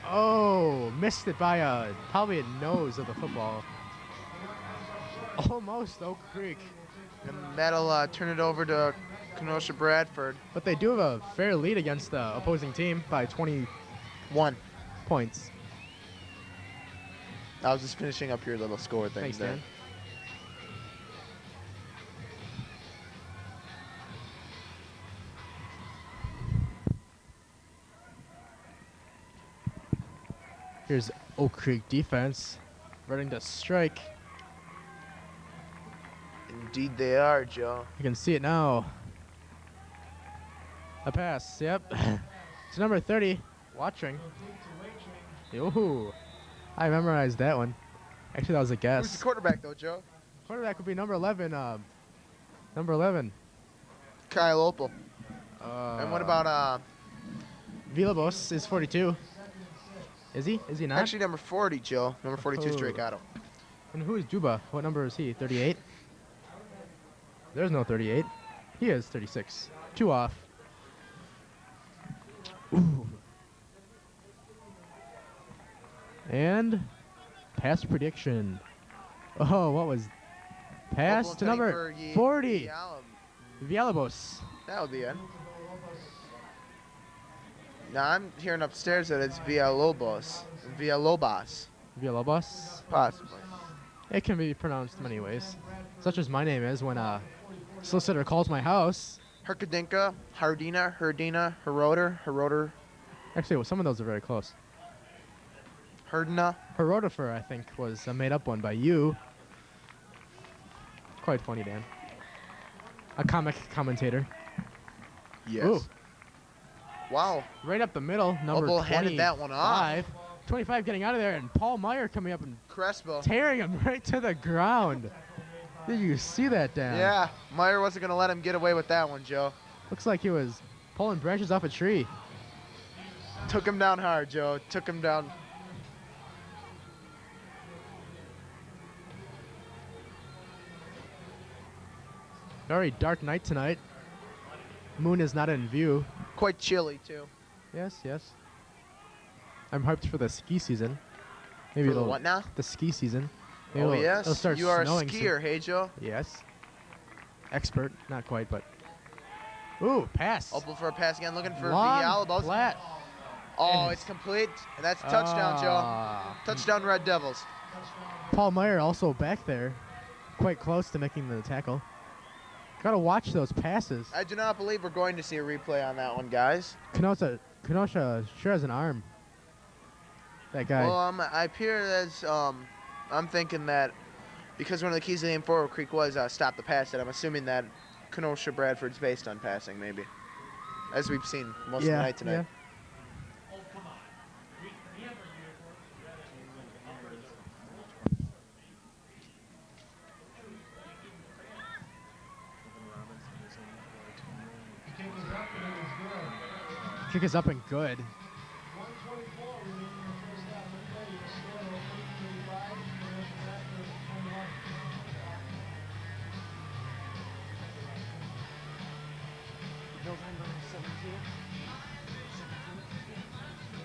Oh, missed it by probably a nose of the football. Almost Oak Creek. And that'll turn it over to Kenosha Bradford. But they do have a fair lead against the opposing team by 20 1. points. I was just finishing up your little score thing. Thanks, there. Dan. Here's Oak Creek defense, ready to strike. Indeed they are, Joe. You can see it now. A pass, yep. It's number 30, watching. Ooh, I memorized that one. Actually, that was a Who's guess. the quarterback, though, Joe? Quarterback would be number 11. Number 11. Kyle Opel. And what about Villalobos is 42. Is he? Is he not? actually number 40, Joe? Number 42 is Oh. Drake Otto. And who is Juba? What number is he? 38? There's no 38. He is 36. 2 off. Ooh. And pass prediction. Oh, what was pass Opel to number for Ye- 40? Yalom. Villalobos. That would be it. Now I'm hearing upstairs that it's Villalobos. Villalobos. Villalobos. Possibly. It can be pronounced many ways, such as my name is when a solicitor calls my house. Herkadinka, Hardina, Herdina, Heroder, Actually, well, some of those are very close. Herdina. Herodofer, I think, was a made-up one by you. Quite funny, Dan. A comic commentator. Yes. Ooh. Wow. Right up the middle, number Opel handed that one off. 25. 25 getting out of there, and Paul Meyer coming up and Crespo. tearing him right to the ground. Did you see that, Dan? Yeah. Meyer wasn't going to let him get away with that one, Joe. Looks like he was pulling branches off a tree. Took him down hard, Joe. Took him down. Very dark night tonight. Moon is not in view. Quite chilly, too. Yes, yes. I'm hyped for the ski season. Maybe For the it'll what now? the ski season. Maybe Oh, it'll yes. start You are a snowing soon. skier, hey, Joe? Yes. Expert, not quite, but. Ooh, pass. Opel for a pass again, looking for Long, Villalobos. flat. Oh, And- it's complete. And that's a touchdown, Joe. Ah. Touchdown, Red Devils. Paul Meyer also back there, quite close to making the tackle. Gotta watch those passes. I do not believe we're going to see a replay on that one, guys. Kenosha sure has an arm. That guy. Well, I appear as I'm thinking that because one of the keys of the game for Oak Creek was stop the pass, that I'm assuming that Kenosha Bradford's based on passing, maybe, as we've seen most of the night tonight. Yeah. Kick is up and it is good. Kick is up and good. 124 remaining in the first half of play. Your score of 8:35. Kenosha Bradford 21.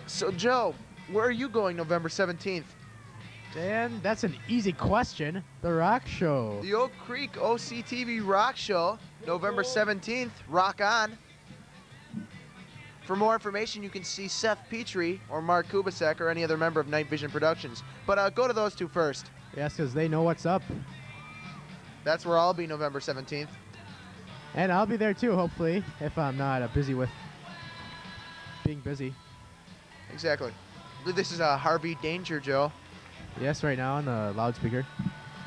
So, Joe, where are you going November 17th? Dan, that's an easy question. The Rock Show. The Oak Creek OCTV Rock Show, November 17th. Rock on. For more information, you can see Seth Petrie or Mark Kubasek or any other member of Night Vision Productions. But go to those two first. Yes, because they know what's up. That's where I'll be November 17th. And I'll be there too, hopefully, if I'm not busy with being busy. Exactly. I believe this is Harvey Danger, Joe. Yes, right now on the loudspeaker.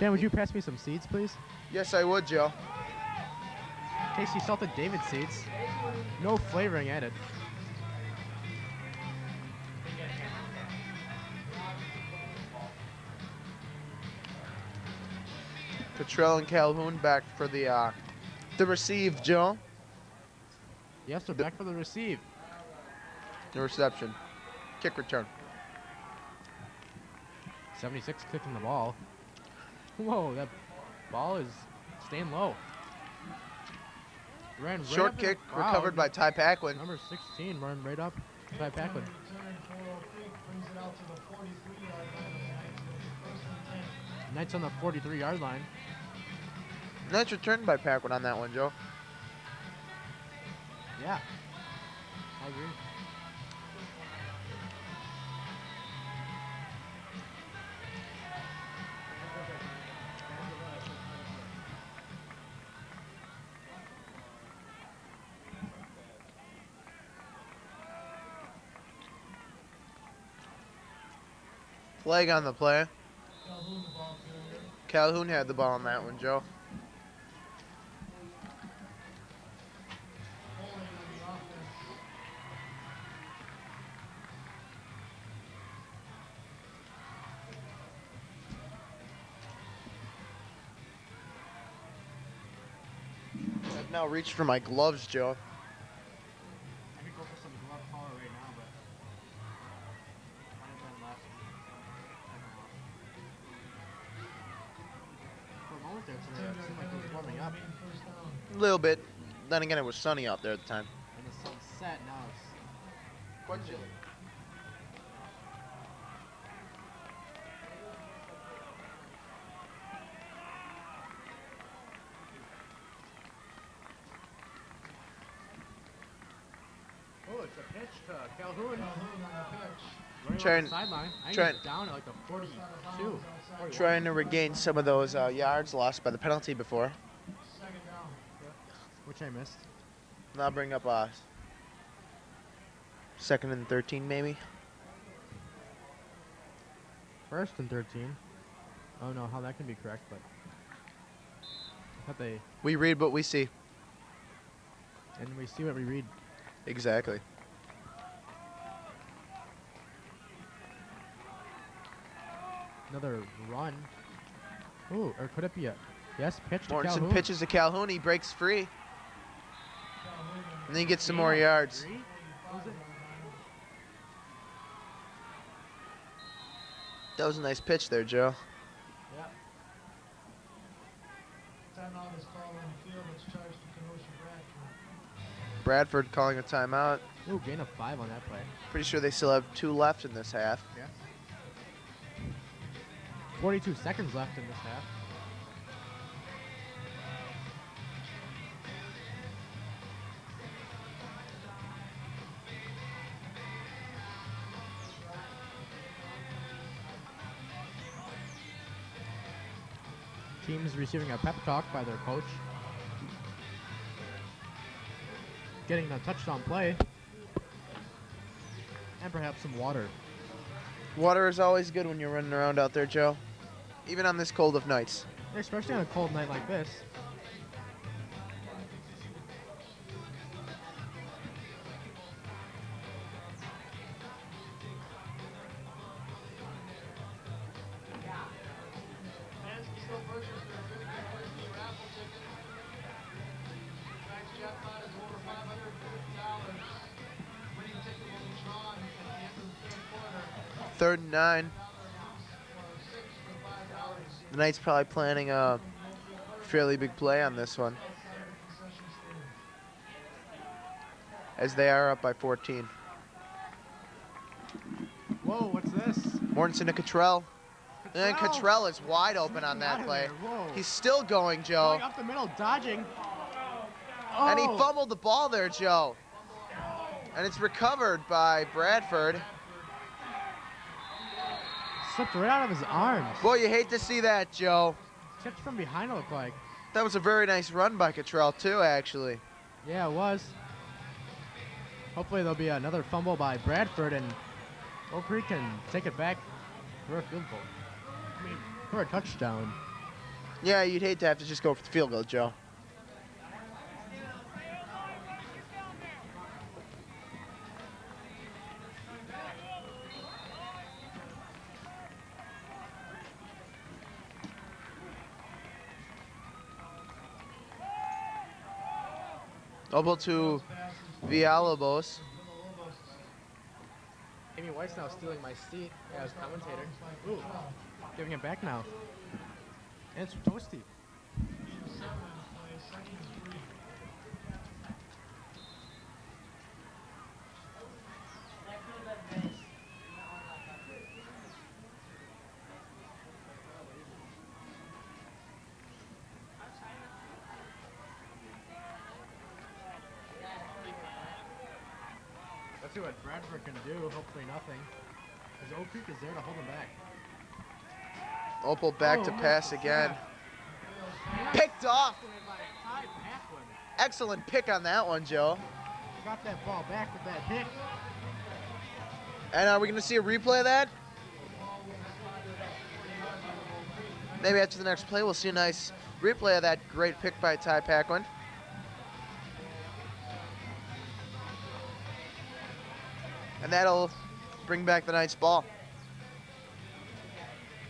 Dan, would you pass me some seeds, please? Yes, I would, Joe. Tasty salted David seeds. No flavoring added. Cottrell and Calhoun back for the receive, Joe. Yes, they're back for the receive. The reception. Kick return. 76 kicking the ball. Whoa, that ball is staying low. Ran right Short up in the kick crowd. recovered by Ty Packlin. Number 16 ran right up. By Packwood. Return for Oak Creek brings it out to the 43-yard line of the Knights. It'll be first and 10. Knights on the 43-yard line. Nice return by Packwood on that one, Joe. Yeah. I agree. Flag on the play. Calhoun, the ball carrier. Calhoun had the ball on that one, Joe. Holding on the offense. I've now reached for my gloves, Joe. I could go for some glove power right now, but for a moment there, today, it seemed like it was warming up, First down. A little bit. Then again, it was sunny out there at the time. and the sun set. Now it's Quite chilly. oh, it's a pitch to Calhoun. Calhoun on the pitch. Running Trying- along the sideline. I think trying- he's down at like the 42. 41. Trying to regain some of those yards lost by the penalty before. Second down. Which I missed. Now bring up second and 13, maybe. First and 13. Oh no, how that can be correct, but I thought they We read what we see. and we see what we read. Exactly. Another run. Ooh, or could it be a yes pitch to Mortensen Calhoun? pitches to Calhoun. He breaks free. Calhoun And then he gets some more Gain of yards. 3? Was it? That was a nice pitch there, Joe. Yeah. Timeout is called on the field. It's charged to Kenosha Bradford. Bradford calling a timeout. Ooh, gain of 5 on that play. Pretty sure they still have 2 left in this half. Yeah. 42 seconds left in this half. Teams receiving a pep talk by their coach. Getting a touchdown play. And perhaps some water. Water is always good when you're running around out there, Joe. Even on this cold of nights. Especially on a cold night like this. Fans can still purchase their 50 Frisbee raffle ticket. Tonight's jackpot is over $550. Winning ticket will be drawn at the end of the third quarter. 3rd and 9. For 6 for $5. The Knights probably planning a fairly big play on this one, Outside of the concession stand. as they are up by 14. Whoa, what's this? Mortensen to Cottrell. And Cottrell! Cottrell is wide open on Out that of play. there, whoa. He's still going, Joe. Going up the middle, dodging. And he Oh. fumbled the ball there, Joe. And it's recovered by Bradford. Slipped right out of his arms. Boy, you hate to see that, Joe. Tipped from behind, it looked like. That was a very nice run by Cottrell, too, actually. Yeah, it was. Hopefully there'll be another fumble by Bradford and Oak Creek can take it back for a field goal. I mean, for a touchdown. Yeah, you'd hate to have to just go for the field goal, Joe. Double to Villalobos. Amy White's now stealing my seat as commentator. Ooh, giving it back now. And it's toasty. see what Bradford can do. Hopefully nothing. Because Oak Creek is there to hold him back. Opal back to pass again. Picked off. Excellent pick on that one, Joe. Got that ball back with that pick. And are we going to see a replay of that? Maybe after the next play, we'll see a nice replay of that great pick by Ty Paquin. And that'll bring back the nice ball.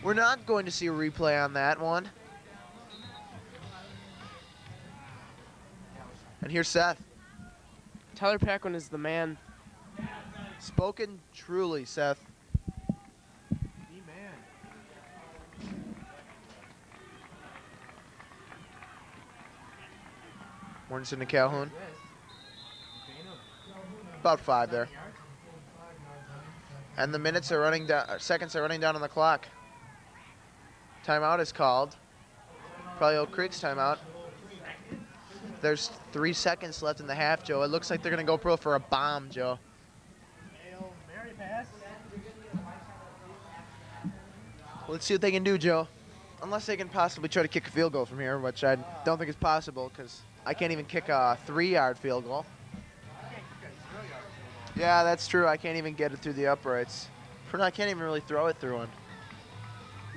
We're not going to see a replay on that one. And here's Seth. Tyler Paquin is the man. Spoken truly, Seth. The man. Mortensen to Calhoun. About 5 there. And the minutes are running down, seconds are running down on the clock. Timeout is called. Probably Oak Creek's timeout. There's 3 seconds left in the half, Joe. It looks like they're going to go pro for a bomb, Joe. Hail Mary pass. Let's see what they can do, Joe. Unless they can possibly try to kick a field goal from here, which I don't think is possible because I can't even kick a 3-yard field goal. Yeah, that's true. I can't even get it through the uprights. I can't even really throw it through one.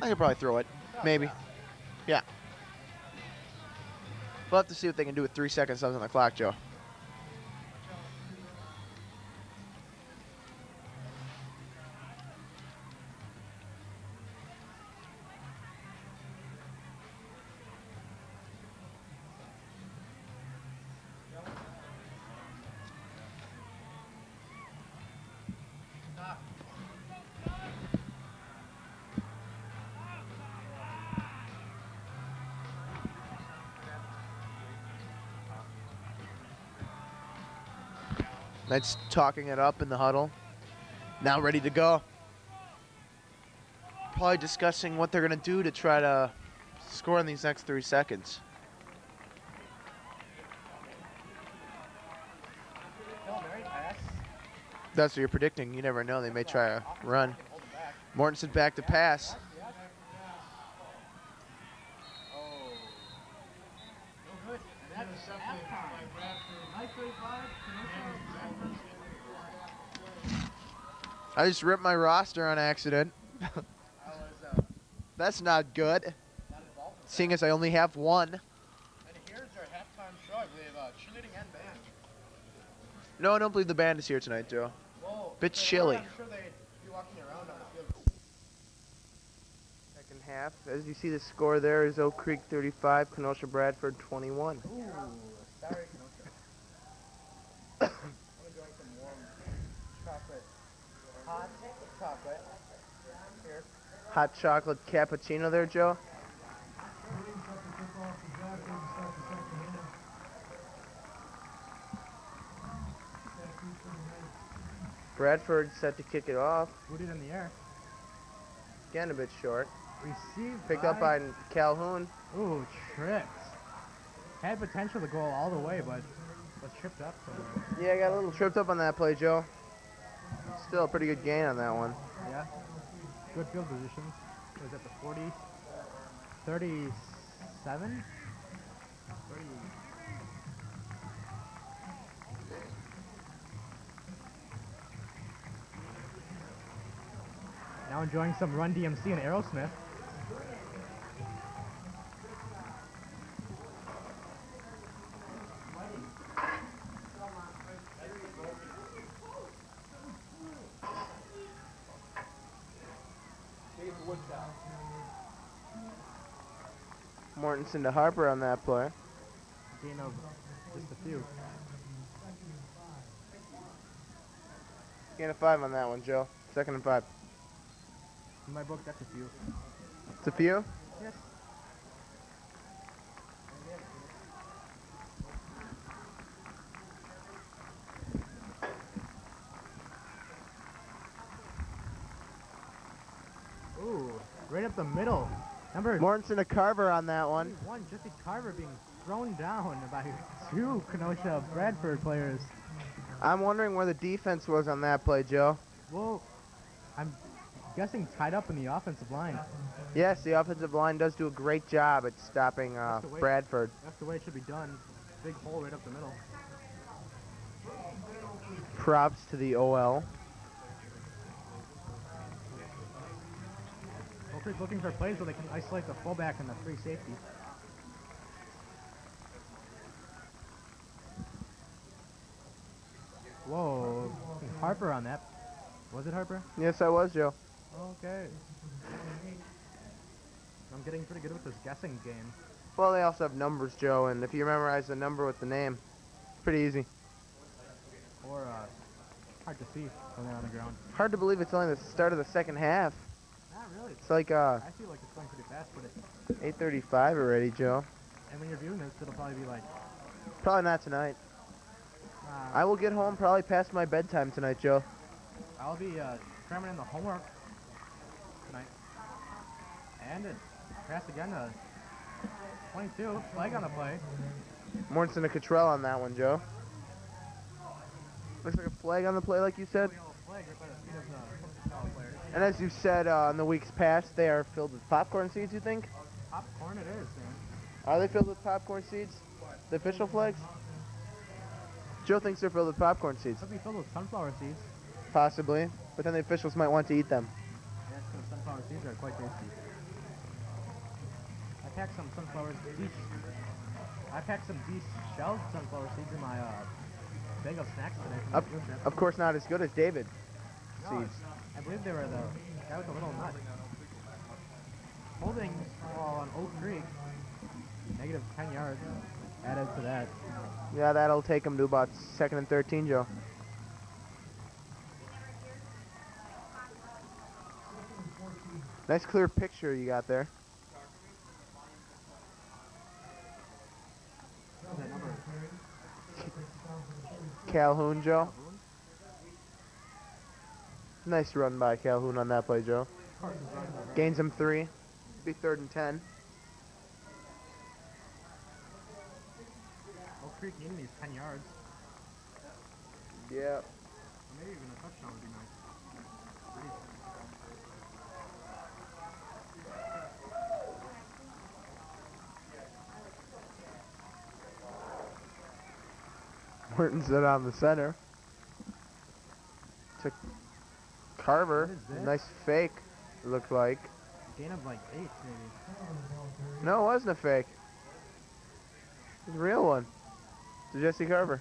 I could probably throw it. Maybe. Yeah. We'll have to see what they can do with 3 seconds left on the clock, Joe. Knight's talking it up in the huddle. Now ready to go. Probably discussing what they're going to do to try to score in these next 3 seconds. That's what you're predicting. You never know. They may try a run. Mortensen back to pass. I just ripped my roster on accident. That's not good. Seeing as I only have one. And here's our halftime show. I believe cheerleading and band. No, I don't believe the band is here tonight, Joe. Whoa. Bit chilly. I'm sure they'd be walking around on the field. Second half, as you see the score there is Oak Creek 35, Kenosha Bradford 21. Ooh, sorry, Kenosha. I'm enjoying some warm chocolate. Hot chocolate. Here. Hot chocolate cappuccino there, Joe. Bradford set to kick it off. Booted in the air. Again, a bit short. Received Picked up by Calhoun. Ooh, tripped. Had potential to go all the way, but was tripped up somewhere. Yeah, I got a little tripped up on that play, Joe. Still a pretty good gain on that one. Yeah. Good field positions. Was at the 40, 37? 30. Now enjoying some Run DMC and Aerosmith. Mortensen to Harper on that play. Gain of just a few. Gain of 5 on that one, Joe. 2nd and 5. In my book, that's a few. It's a few? Yes. Ooh, right up the middle. Number Mortensen to Carver on that one. 1, Jesse Carver being thrown down by 2 Kenosha Bradford players. I'm wondering where the defense was on that play, Joe. Well, I'm guessing tied up in the offensive line. Yes, the offensive line does do a great job at stopping That's the way- Bradford. That's the way it should be done. Big hole right up the middle. Props to the OL. Oak Creek looking for plays where they can isolate the fullback and the free safety. Whoa, Harper on that. Was it Harper? Yes, I was, Joe. Okay. I'm getting pretty good with this guessing game. Well, they also have numbers, Joe, and if you memorize the number with the name, it's pretty easy. Or, hard to see when they're on the ground. Hard to believe it's only the start of the second half. Not really. It's like I feel like it's going pretty fast, but it, 8:35 already, Joe. and when you're viewing this, it'll probably be like, Probably not tonight. I will get home probably past my bedtime tonight, Joe. I'll be cramming in the homework tonight. And it passed again to 22. Flag on the play. Morrison to Cottrell on that one, Joe. Looks like a flag on the play, like you said. Yellow flag right by the feet of the football player. And as you said in the weeks past, they are filled with popcorn seeds, you think? Popcorn it is, man. Are they filled with popcorn seeds? The official flags? Joe thinks they're filled with popcorn seeds. Could be filled with sunflower seeds. Possibly. But then the officials might want to eat them. Yes, because sunflower seeds are quite tasty. I packed some sunflower seeds. I packed some de-shelled sunflower seeds in my bag of snacks today. From the field trip. Of course not as good as David No, seeds. I believe they were the guy with the little nut. Holding on Oak Creek, negative 10 yards added to that. Yeah, that'll take them to about 2nd and 13, Joe. Nice clear picture you got there. What's that number? Calhoun, Joe. Nice run by Calhoun on that play, Joe. Gains him 3. Be 3rd and 10. Oak Creek needing these 10 yards. Yeah. Or maybe even a touchdown would be nice. Morton's it on the center. To Carver. What is this? Nice fake, it looked like. Gain of like 8 maybe. No, it wasn't a fake. It was a real one. To Jesse Carver.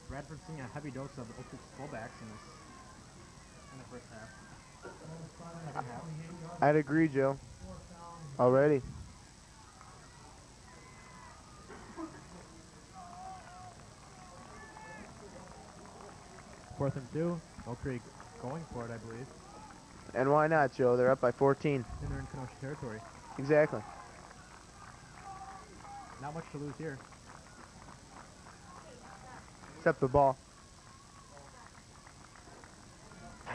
Bradford seeing a heavy dose of Oak Creek's fullbacks in the first half. Second half. I'd agree, Joe. Already. Fourth and 2. Oak Creek going for it, I believe. And why not, Joe? They're up by 14. And they're in Kenosha territory. Exactly. Not much to lose here. Except the ball.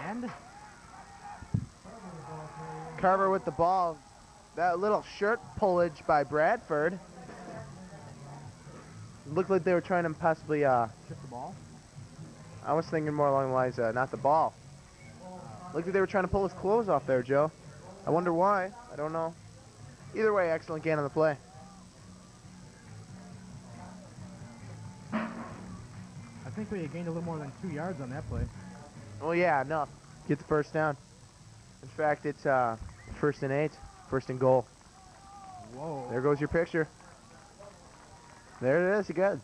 And Carver with the ball. That little shirt pullage by Bradford. Looked like they were trying to possibly, shift the ball. I was thinking more along the lines, not the ball. Looked like they were trying to pull his clothes off there, Joe. I wonder why. I don't know. Either way, excellent gain on the play. I think we gained a little more than 2 yards on that play. Well, yeah, enough. Get the first down. In fact, it's 1st and 8. 1st and goal. Whoa. There goes your picture. There it is. You good.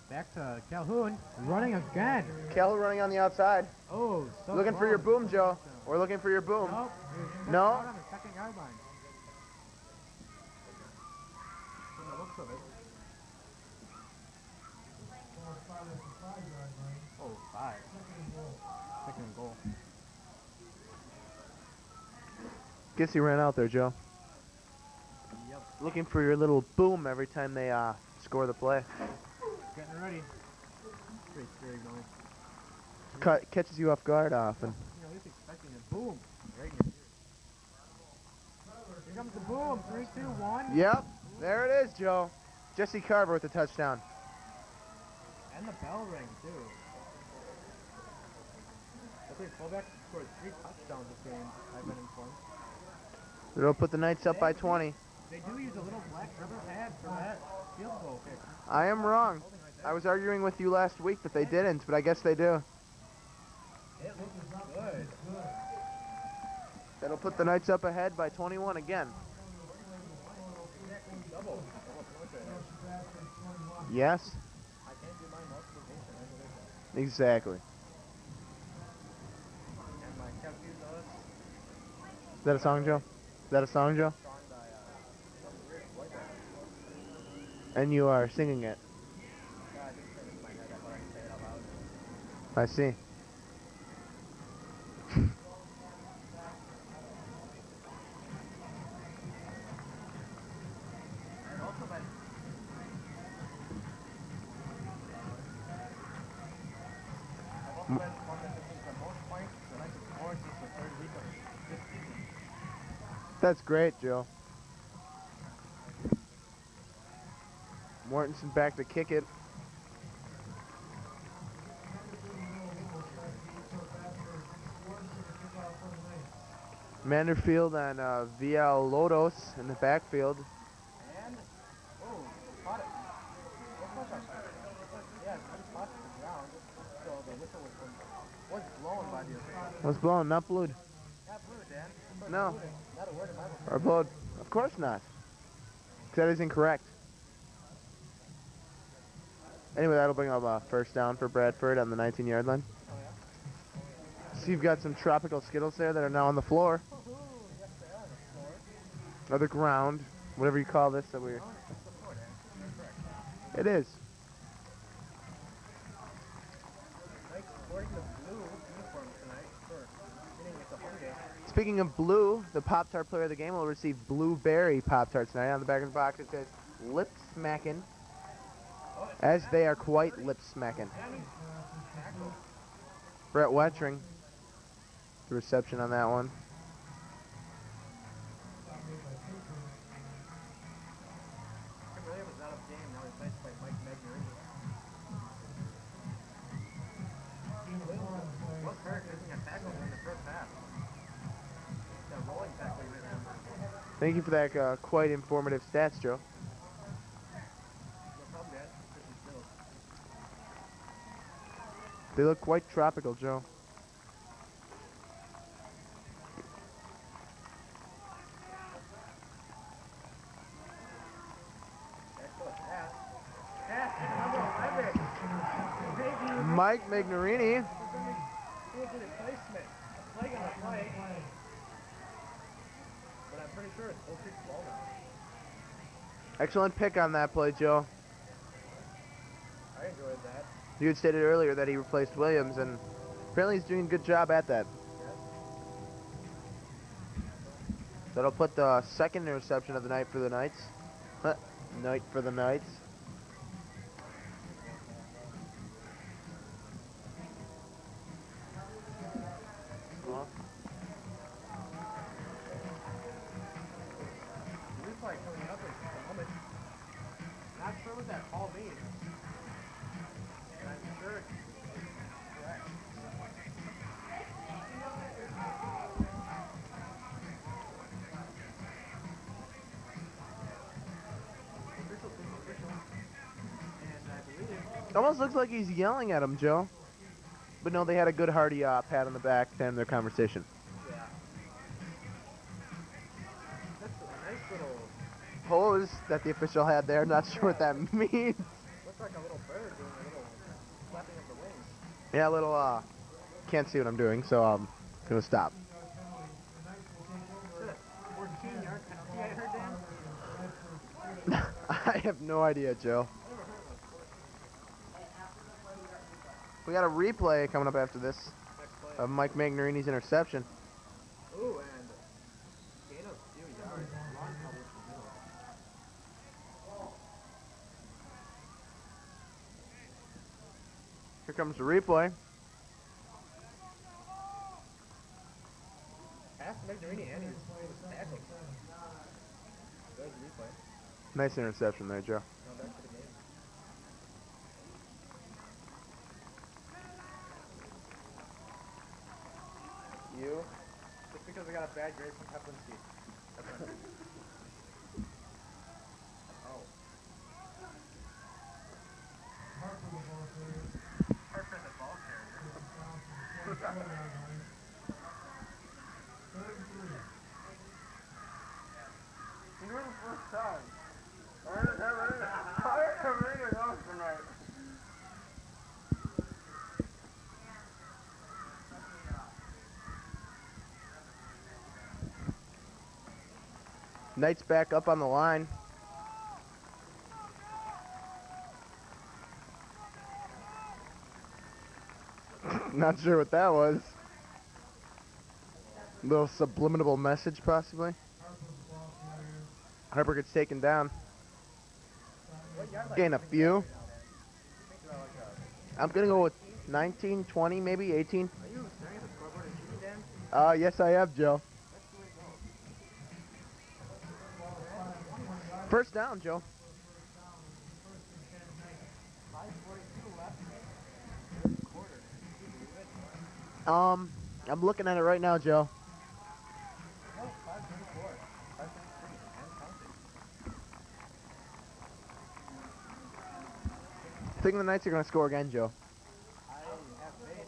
Back to Calhoun. Running again. Kel running on the outside. Oh, so Looking for your close. boom, Joe. We're looking for your boom. Nope. He was No? out on the 2nd yard line. From the looks of it. Oh, 5. 2nd and goal. Guess he ran out there, Joe. Yep. Looking for your little boom every time they score the play. Getting ready. Pretty scary going. Catches you off guard often. You know, he's expecting a boom right in your ear. Here comes the boom. 3, 2, 1. Yep. There it is, Joe. Jesse Carver with the touchdown. And the bell ring, too. I think fullback scored 3 touchdowns this game, I've been informed. They'll put the Knights up by 20. They do use a little black rubber pad for that field goal kick. I am wrong. I was arguing with you last week that they didn't, but I guess they do. It looks good. That'll put the Knights up ahead by 21 again. Double. Yes? I can't do my multiplication, I believe that. Exactly. And my calculus. Is that a song, Joe? Is that a song, Joe? Song by some weird boy band. And you are singing it. Yeah, I just said it in my head. I thought I'd say it out loud. I see. And also by I've also been informed that this is the most points the Knights have scored since the third week of this season. That's great, Joe. Mortensen back to kick it. Manderfield and Villalobos in the backfield. And, oh, caught it. Yeah, he caught the ground, so the whistle was blown by the official. Was blown, not blued. Not blue, Dan. No. Not a word in my book. Or blowed. Of course not. 'Cause that is incorrect. Anyway, that'll bring up a first down for Bradford on the 19-yard line. Oh, yeah? So you've got some tropical Skittles there that are now on the floor. Ooh, yes, they are on the floor. Or the ground. Whatever you call this that we're... Oh, it's the floor, Dan. You're correct. It is. Knights sporting the blue uniform tonight for meaning it's a home game. Speaking of blue, the Pop-Tart player of the game will receive blueberry Pop-Tarts tonight. On the back of the box it says lip smacking, as they are quite lip smacking. Brett Wettring, the reception on that one. Kim Williams is out of game, now replaced by Mike Magnarini. Was hurt taking a tackle in the first half. That rolling tackle you might remember. Thank you for that quite informative stats, Joe. No problem, Dan. This is Bills. They look quite tropical, Joe. Excellent pass. Pass to number 11. Mike Magnarini. Who was the replacement? A flag on the play. But I'm pretty sure it's Oak Creek's ball now. Excellent pick on that play, Joe. I enjoyed that. You had stated earlier that he replaced Williams, and apparently he's doing a good job at that. Yes. That'll put the second interception of the night for the Knights. Night for the Knights. The replay coming up in just a moment. Not sure what that call means. And I'm sure it's correct. Official thing official. And I believe Almost looks like he's yelling at him, Joe. But no, they had a good hearty pat on the back to end their conversation. yeah. That's a nice little Pose that the official had there, not sure what that means. looks like a little bird doing a little flapping of the wings. Yeah, a little, can't see what I'm doing, so I'm gonna stop. Is it a 14-yard penalty I heard, Dan? I have no idea, Joe. We got a replay coming up after this Next play. of Mike Magnarini's interception. Ooh, and gain of few yards. Long coverage in the middle. Here comes the replay. Pass to Magnarini, and he was tackled. There's the replay. Nice interception there, Joe. Now back to the game. few. Just because I got a bad grade from Peplinski. Oh. Harper the ball carrier. Harper the ball carrier. Third and 3. You were the first time. I didn't have anything else tonight. Knight's back up on the line. Not sure what that was. Little subliminal message, possibly. Harper the ball carrier. Harper gets taken down. Gain a few. I'm gonna go with 19, 20, maybe 18. Are you staring at the scoreboard and shooting, Dan? Yes, I have, Joe. First down, Joe. 5:42 left. Quarter. I'm looking at it right now, Joe. Oh, 5:24. 5:23. And counting. I think the Knights are gonna score again, Joe. I have faith.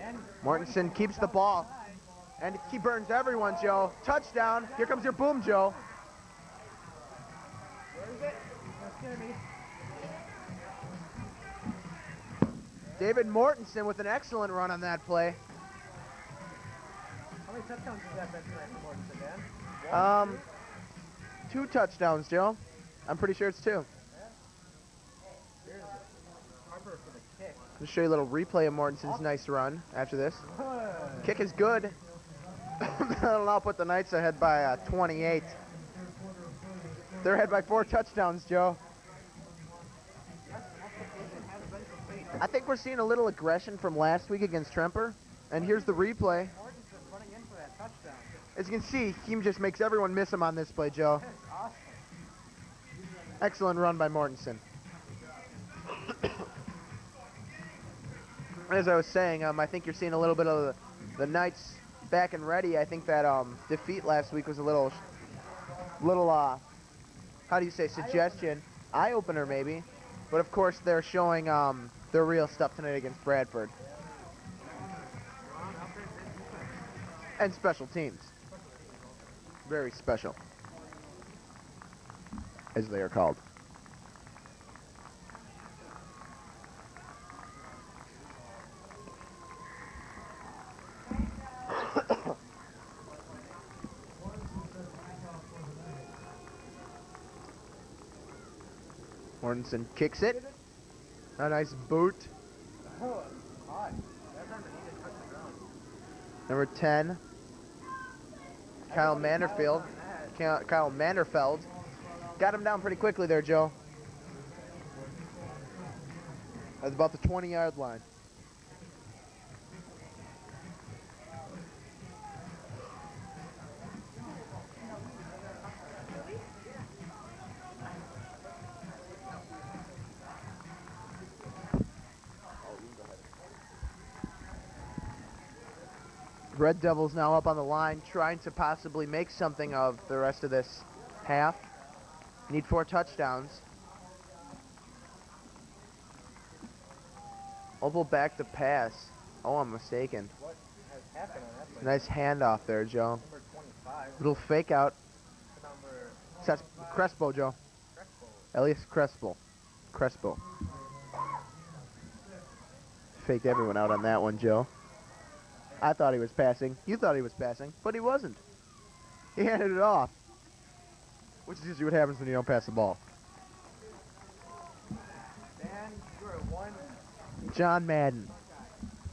And Mortensen keeps the ball. And he burns everyone, Joe. Touchdown. Here comes your boom, Joe. where is it? Don't scare me. David Mortensen with an excellent run on that play. How many touchdowns does that bench tonight for Mortensen, Dan? 2 touchdowns, Joe. I'm pretty sure it's 2. Here's Harper for the kick. I'll show you a little replay of Mortensen's nice run after this. Kick is good. That'll now put the Knights ahead by 28. They're ahead by 4 touchdowns, Joe. I think we're seeing a little aggression from last week against Tremper. And here's the replay. Mortensen running in for that touchdown. As you can see, he just makes everyone miss him on this play, Joe. That's awesome. Excellent run by Mortensen. As I was saying, I think you're seeing a little bit of the Knights back and ready. I think that defeat last week was a little, how do you say, suggestion, eye-opener maybe. But of course, they're showing their real stuff tonight against Bradford. And special teams. Very special, as they are called. Mortensen kicks it. A nice boot. Oh, it's hot. That time he didn't touch the ground. Number 10, Kyle Manderfield. Kyle Manderfeld. Got him down pretty quickly there, Joe. That's about the 20-yard line. Red Devils now up on the line, trying to possibly make something of the rest of this half. Need 4 touchdowns. Oval back to pass. Oh, I'm mistaken. What has happened on that play? Nice handoff there, Joe. Number 25. Little fake out. Number That's Crespo, Joe. Crespo. Elias Crespo. Faked everyone out on that one, Joe. I thought he was passing. You thought he was passing, but he wasn't. He handed it off. Which is usually what happens when you don't pass the ball. Dan, you are one. John Madden.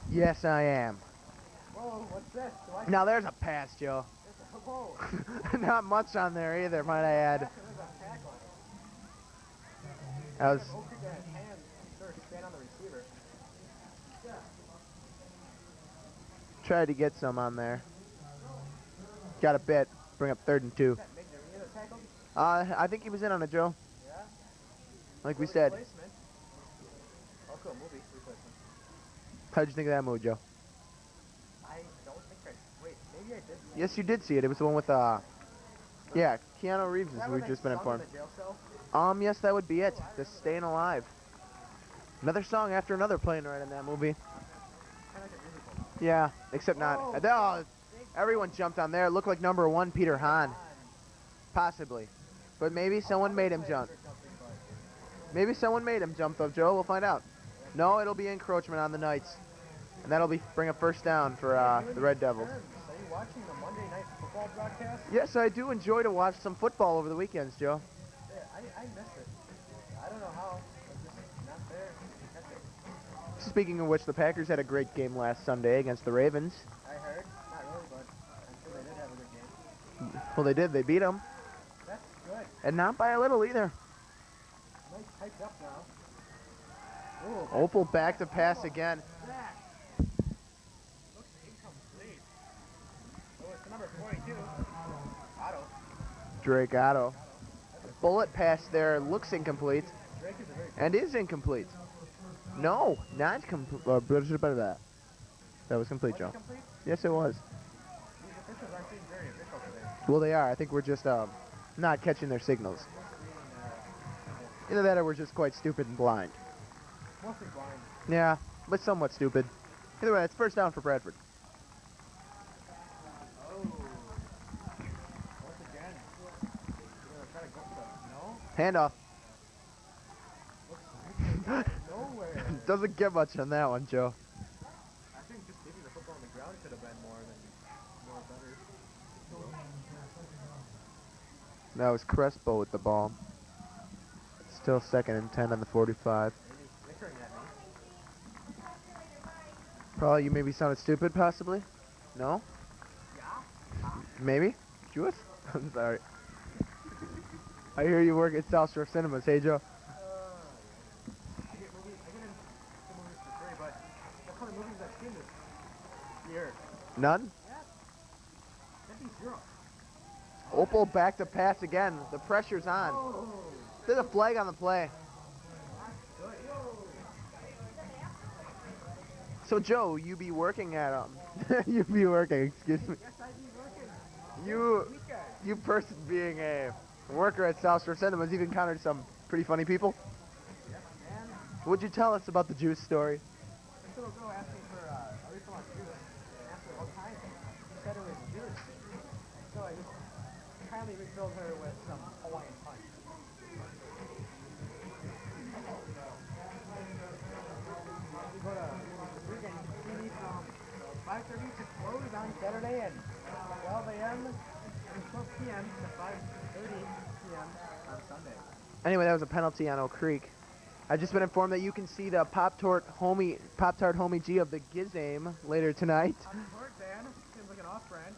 Yes, I am. Whoa, what's this? Do I Now there's a pass, Joe. Whoa. Not much on there either, might I add. There's a tackle. That was Oak got his hand sort of stand on the receiver. tried to get some on there. Got a bit. Bring up 3rd and 2. That made the other tackle? I think he was in on it, Joe. Yeah. Like we said. Replacement. Also a movie replacement. How'd you think of that move, Joe? I don't think I Yes, you did see it. It was the one with yeah, Keanu Reeves. We've just been informed. Yes, that would be it. The Staying Alive. Another song after another playing right in that movie. Yeah, except not. Oh, everyone jumped on there. It looked like number 1, Peter Hahn. Possibly. But maybe someone made him jump. Maybe someone made him jump, though, Joe. We'll find out. No, it'll be encroachment on the Knights. And that'll bring a first down for the Red Devils. Are you watching the Monday Night Football broadcast? Yes, I do enjoy to watch some football over the weekends, Joe. Yeah, I miss it. I don't know how. I'm just not there to catch it. Speaking of which, the Packers had a great game last Sunday against the Ravens. I heard. Not really, but I'm sure they did have a good game. Well, they did. They beat them. That's good. And not by a little either. Nice hyped up now. Ooh, Opal back to pass again. that. Looks incomplete. Oh, it's number 42. Otto. Drake Otto. Bullet pass there looks incomplete Drake is a very and is incomplete. No, not complete. That was complete, Joe. complete. Yes, it was. These officials aren't being very official today. Well, they are. I think we're just not catching their signals. Either that or we're just quite stupid and blind. Mostly blind. Yeah, but somewhat stupid. Either way, it's first down for Bradford. Oh. Once again. You're gonna try to go for the Handoff. no? Nowhere. Doesn't get much on that one, Joe. I think just leaving the football on the ground could have been more better. That was Crespo with the ball. Still 2nd and 10 on the 45. Maybe snickering at me. Probably you maybe sounded stupid, possibly? No? Yeah? Maybe? Jewish? I'm sorry. I hear you work at South Shore Cinemas. Hey, Joe. I get movies for free, but that's how many movies I've seen this year. None? Yeah. That'd be 0. Opal back to pass again. The pressure's on. Oh. There's a flag on the play. Good. So, Joe, you be working at, you be working, excuse me. Yes, I'd be working. You, Weekend. you person being a worker at South Shore Cinemas, you've encountered some pretty funny people. Yes, man. What'd you tell us about the juice story? This little girl asked me for a refill on juice and asked her what kind. She said it was juice. So I just kindly refilled her with some Hawaiian punch. We go to this weekend. You can see me from 5:30 to close on Saturday and 12 a.m. and 12 p.m. to 5:30 p.m. on Sunday. Anyway, that was a penalty on Oak Creek. I've just been informed that you can see the Pop-Tart Homie G of the Gizame later tonight. On court, Dan. Seems like an off-brand.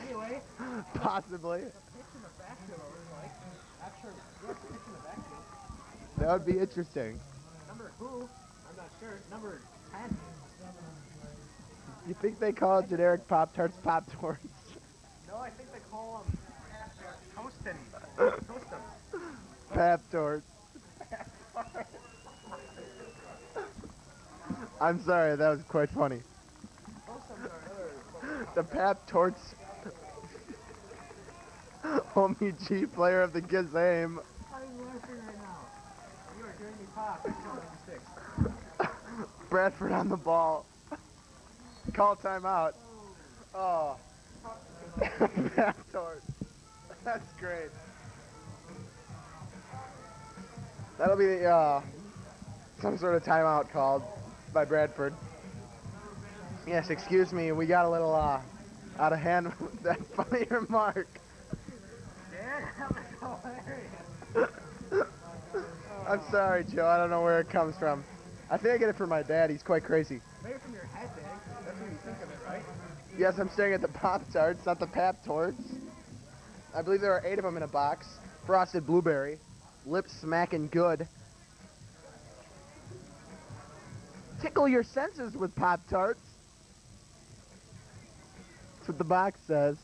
Anyway. Possibly. The pitch in the backfield, it was like. Actually, yes, pitch in the backfield. That would be interesting. Number who? I'm not sure. Number 10. You think they call generic Pop-Tarts Pop-Tarts? No, I think they call them Toastin. Toastin. Pap-Tarts. I'm sorry, that was quite funny. Toastins are another. The Pap-Tarts Homie G player of the Gizame. I'm laughing right now. You are doing me pop. 96. Bradford on the ball. Call timeout. Oh. Pap-Tarts. That's great. That'll be some sort of timeout called by Bradford. Yes, excuse me, we got a little out of hand with that funny remark. Dan, that was hilarious. I'm sorry, Joe, I don't know where it comes from. I think I get it from my dad, he's quite crazy. Maybe from your head, Dan. That's what you think of it, right? Yes, I'm staring at the Pop-Tarts, not the Pap-Tarts. I believe there are 8 of them in a box. Frosted blueberry. Lips smacking good. Tickle your senses with Pop-Tarts. That's what the box says.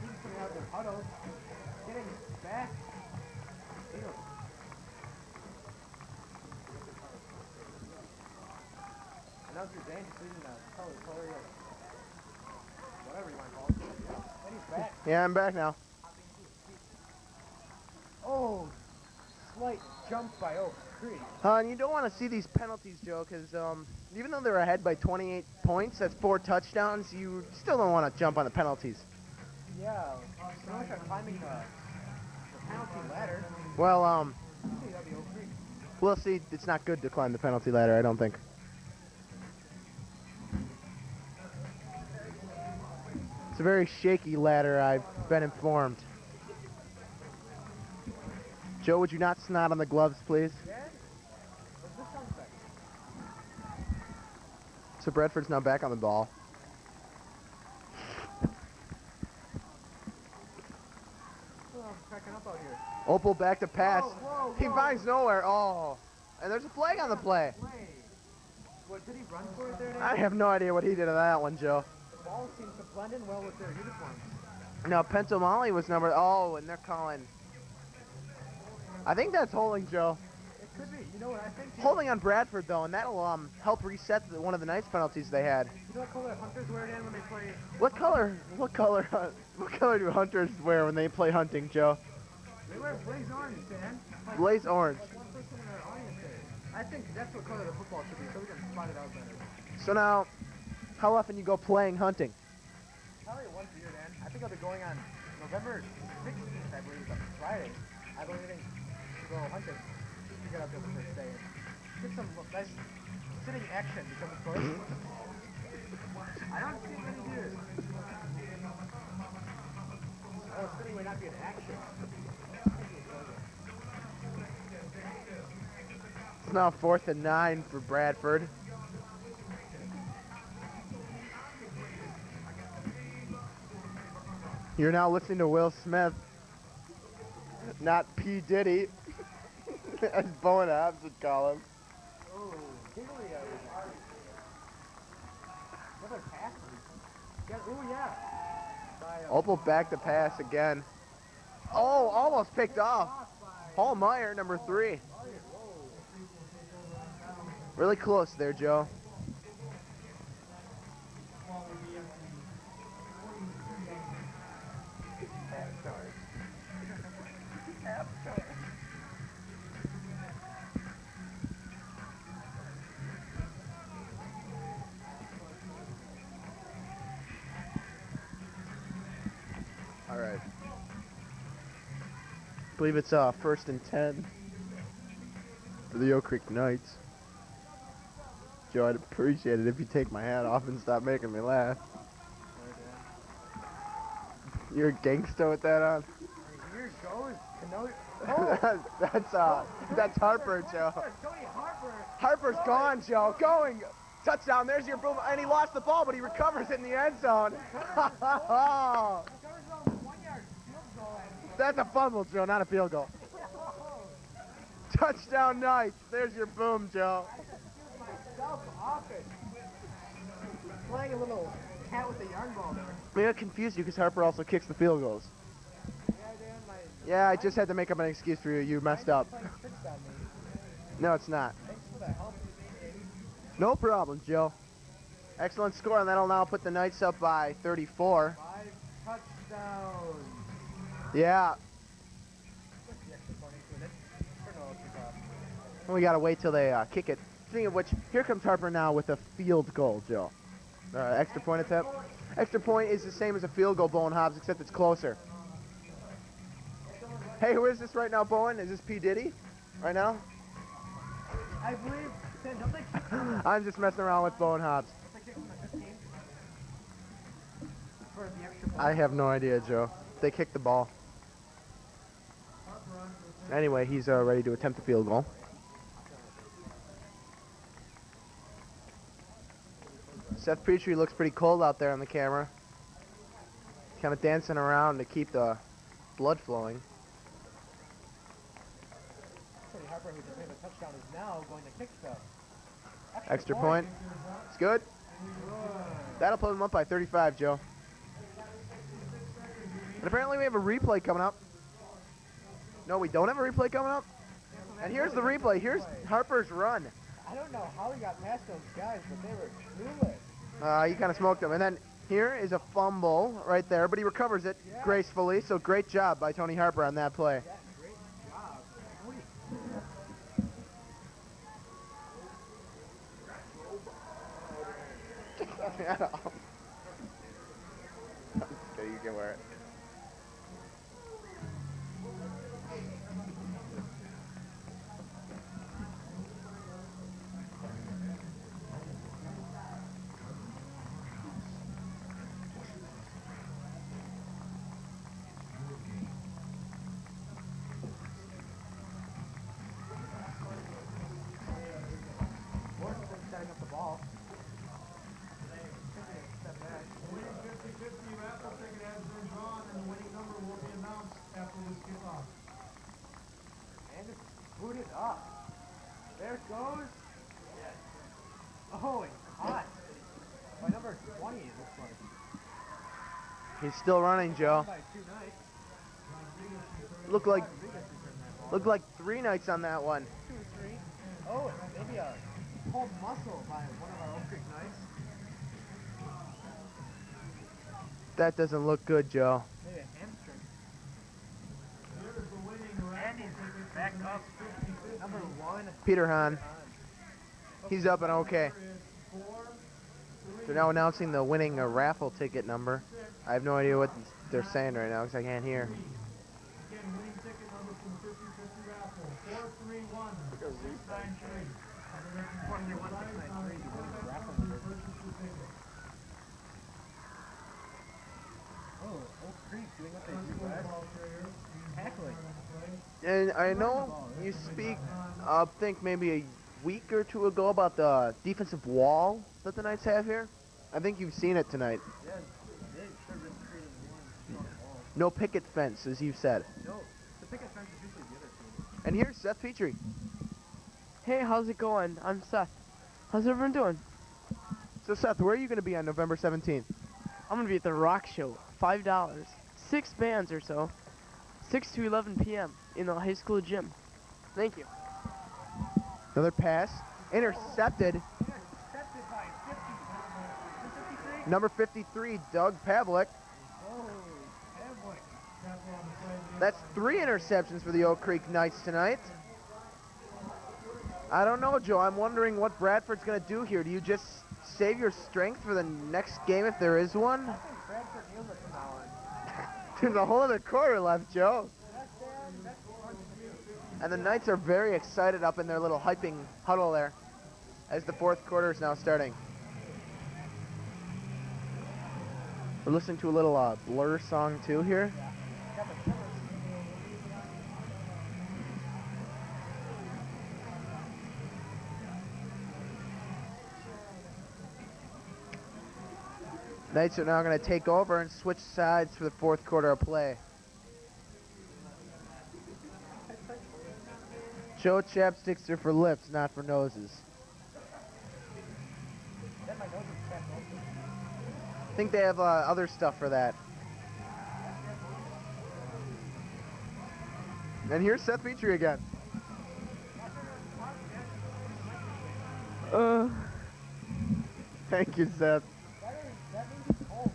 He's coming out of their huddle, getting back announcer Zane just leaving the color, whatever you want to call it. And he's back. Yeah, I'm back now. Oh, slight jump by Oak Creek. And you don't want to see these penalties, Joe, because even though they're ahead by 28 points, that's 4 touchdowns, you still don't want to jump on the penalties. Yeah, Kenosha climbing the penalty ladder. Well, See, that'll be Oak Creek. we'll see. It's not good to climb the penalty ladder, I don't think. It's a very shaky ladder, I've been informed. Joe, would you not snot on the gloves, please? Yeah? What's this sound effect? So Bradford's now back on the ball. Oh, I'm cracking up out here. Opal back to pass. Whoa, He whoa. finds nowhere. Oh. And there's a flag on the play. What, did he run for it there, Dan? I have no idea what he did to that one, Joe. The ball seems to blend in well with their uniforms. No, Pentomali was number. Oh, and they're calling. I think that's holding, Joe. It could be. You know what I think? Holding on Bradford, though, and that'll help reset one of the nice penalties they had. You know what color hunters wear, Dan, when they play? What color? What color do hunters wear when they play hunting, Joe? They wear blaze orange, Dan. Like, Blaze orange. like one person in our audience there. I think that's what color the football should be, so we can spot it out better. So now, how often you go playing hunting? Probably once a year, Dan. I think I'll be going on November 16th, I believe, it's a Friday. I believe to go hunting. To get out there the first day and get some nice sitting action because of course I don't see many deer. Oh, sitting may not be an action. It's now 4th and 9 for Bradford. You're now listening to Will Smith, not P. Diddy, as Bowen Hobbs would call him. Oh, giggly another pass. Oh, yeah. By, Opal back to pass again. Oh, almost picked off. Paul Meyer, number 3. Really close there, Joe. All right. I believe it's 1st and 10 for the Oak Creek Knights. Joe, I'd appreciate it if you take my hat off and stop making me laugh. You're a gangsta with that on? Here goes Kenosha. That's Harper, Joe. Tony Harper. Harper's gone, Joe. Going. Touchdown. There's your boom. And he lost the ball, but he recovers it in the end zone. That's a fumble, Joe, not a field goal. Touchdown Knights. There's your boom, Joe. Playing a little cat with a yarn ball there. May I confuse you because Harper also kicks the field goals. Yeah, Dan, Yeah, I just had to make up an excuse for you. You messed up. No, it's not. Thanks for the help. No problem, Joe. Excellent score, and that'll now put the Knights up by 34. 5 touchdowns. Yeah. We gotta wait till they kick it. Speaking of which, here comes Harper now with a field goal, Joe. Extra point attempt. Extra point is the same as a field goal, Bowen Hobbs, except it's closer. Hey, who is this right now, Bowen? Is this P. Diddy right now? I believe. Don't they kick I'm just messing around with Bowen Hobbs. from the 15? For the extra point. I have no idea, Joe. They kicked the ball. Anyway, he's ready to attempt the field goal. Seth Petrie looks pretty cold out there on the camera. Kind of dancing around to keep the blood flowing. Tony Harper, who just made a touchdown, is now going to kick the Extra point. It's good. That'll put them up by 35, Joe. And apparently we have a replay coming up. No, we don't have a replay coming up? And here's the replay. Here's Harper's run. I don't know how he got past those guys, but they were clueless. He kind of smoked him. And then here is a fumble right there, but he recovers it Yeah. gracefully. So great job by Tony Harper on that play. Yeah, great job. Tony. Okay, you can wear it. Worse than setting up the ball. The winning 50-50 raffle ticket has been drawn, and the winning number will be announced after this kickoff. And it's booted up. There it goes. Oh, it's caught. By number 20, it looks like. He's still running, Joe. By 2 Knights. Look like Rodriguez returned that ball. looked like 3 Knights on that one. 2 or 3. Oh, it's maybe a pulled muscle by one of our Oak Creek Knights. That doesn't look good, Joe. Maybe a hamstring. Here's the winning raffle ticket. Back up. Number 1. Peter Hahn. He's up and okay. They're now announcing the winning raffle ticket number. I have no idea what they're saying right now because I can't hear. Again, winning ticket number from the 50-50 raffle. 431 693. 431 693 is the winning raffle number. Oh, Oak Creek doing what they do best. Tackling. And I know you speak, I think maybe a week or 2 ago about the defensive wall that the Knights have here. I think you've seen it tonight. Yeah, they should have been creating one strong ball. No picket fence, as you said. No, the picket fence is usually the other team. And here's Seth Petrie. Hey, how's it going? I'm Seth. How's everyone doing? So Seth, where are you going to be on November 17th? I'm gonna be at the Rock Show. $5. 6 bands or so. 6 to 11 p.m. in the high school gym. Thank you. Another pass. Intercepted. Intercepted by 50. 53? Number 53, Doug Pavlik. Oh, Pavlik. That's 3 interceptions for the Oak Creek Knights tonight. I don't know, Joe. I'm wondering what Bradford's going to do here. Do you just save your strength for the next game if there is one? I think Bradford kneels it from now on. There's a whole other quarter left, Joe. That's hard to do. And the Knights are very excited up in their little hyping huddle there as the 4th quarter is now starting. We're listening to a little Blur song too here. Got the shivers. Knights are now going to take over and switch sides for the 4th quarter of play. Joe, chapsticks are for lips, not for noses. Then my nose is checked open. I think they have other stuff for that. And here's Seth Petrie again. Thank you, Seth. That means it's cold.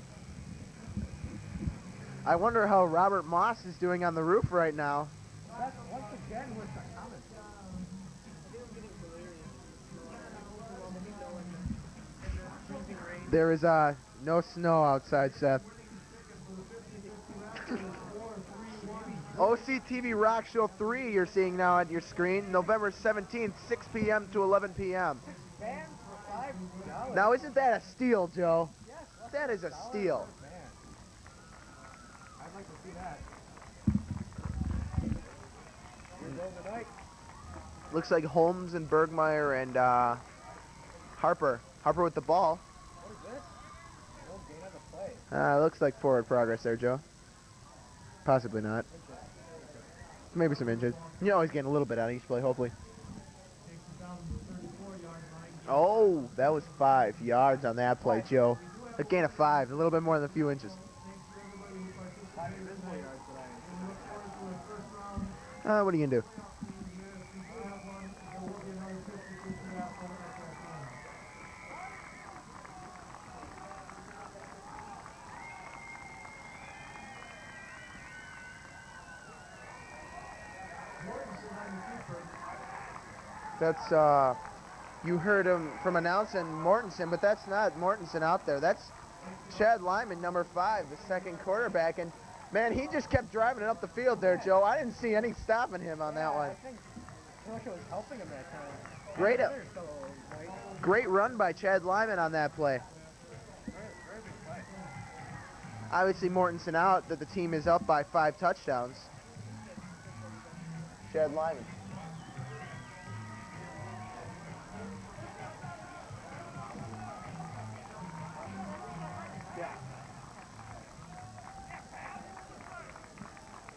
I wonder how Robert Moss is doing on the roof right now. That's once again with the comments. There is no snow outside, Seth. OCTV Rock Show 3 you're seeing now on your screen, November 17th, 6 p.m. to 11 p.m. Bands for $5. Now isn't that a steal, Joe? Yes, less That than is a $1 steal. per band. I'd like to see that. Here goes the night. Looks like Holmes and Bergmeyer and Harper. Harper with the ball. What is this? No gain on the play. Looks like forward progress there, Joe. Possibly not. Maybe some inches. You always getting a little bit out of each play, hopefully. Oh, that was 5 yards on that play, Joe. A gain of 5, a little bit more than a few inches. 5 invisible yards that I... What are you going to do? That's, you heard him from announcing Mortensen, but that's not Mortensen out there. That's Chad Lyman, number 5, the second quarterback. And, man, he just kept driving it up the field there, Joe. I didn't see any stopping him on that one. I think Kenosha was helping him that time. Great, Others so might. great run by Chad Lyman on that play. Very big play. Obviously, Mortensen out, that the team is up by 5 touchdowns. Chad Lyman.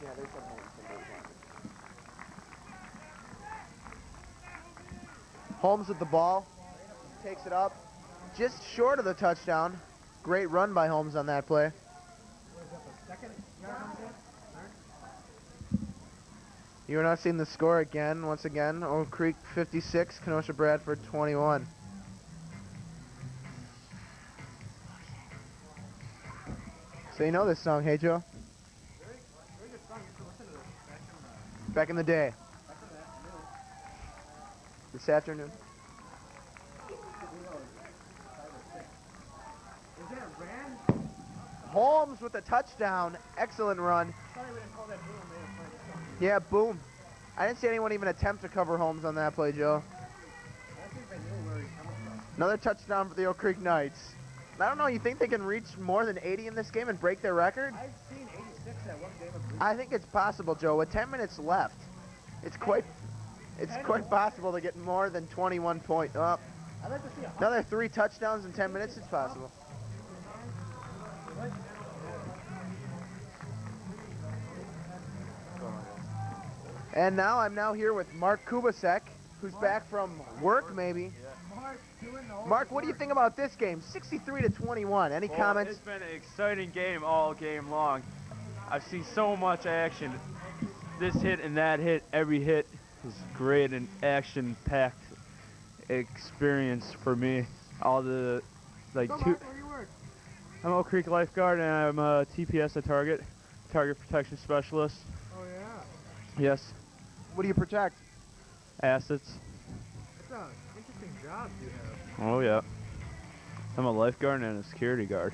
Yeah, there's some Holmes with the ball, takes it up, just short of the touchdown. Great run by Holmes on that play. What is that, the second yard on that? You are not seeing the score again, once again. Oak Creek 56, Kenosha Bradford 21. So you know this song, hey Joe? Very good song. You should listen to this Back in the day, back in the afternoon. this afternoon. Is that Rand? Holmes with a touchdown, excellent run. Sorry we didn't call that Boom. They were playing something. Yeah, boom. I didn't see anyone even attempt to cover Holmes on that play, Joe. I think they knew where he's coming from. Another touchdown for the Oak Creek Knights. I don't know, you think they can reach more than 80 in this game and break their record? I've seen 86 at one game of I think it's possible, Joe. With 10 minutes left, it's quite possible to get more than 21 points. Oh, I'd like to see a another 3 touchdowns in 10 minutes, it's possible. And now I'm here with Mark Kubasek, who's back from work, maybe. Mark doing the whole Mark, what do you think about this game? 63-21. Any comments? It's been an exciting game all game long. I've seen so much action. This hit and that hit, every hit is great and action-packed experience for me. All the So Mark, where do you work? I'm Oak Creek lifeguard and I'm a TPS at Target Protection Specialist. Oh yeah. Yes, What do you protect? assets. It's an interesting job you have. Oh yeah. I'm a lifeguard and a security guard.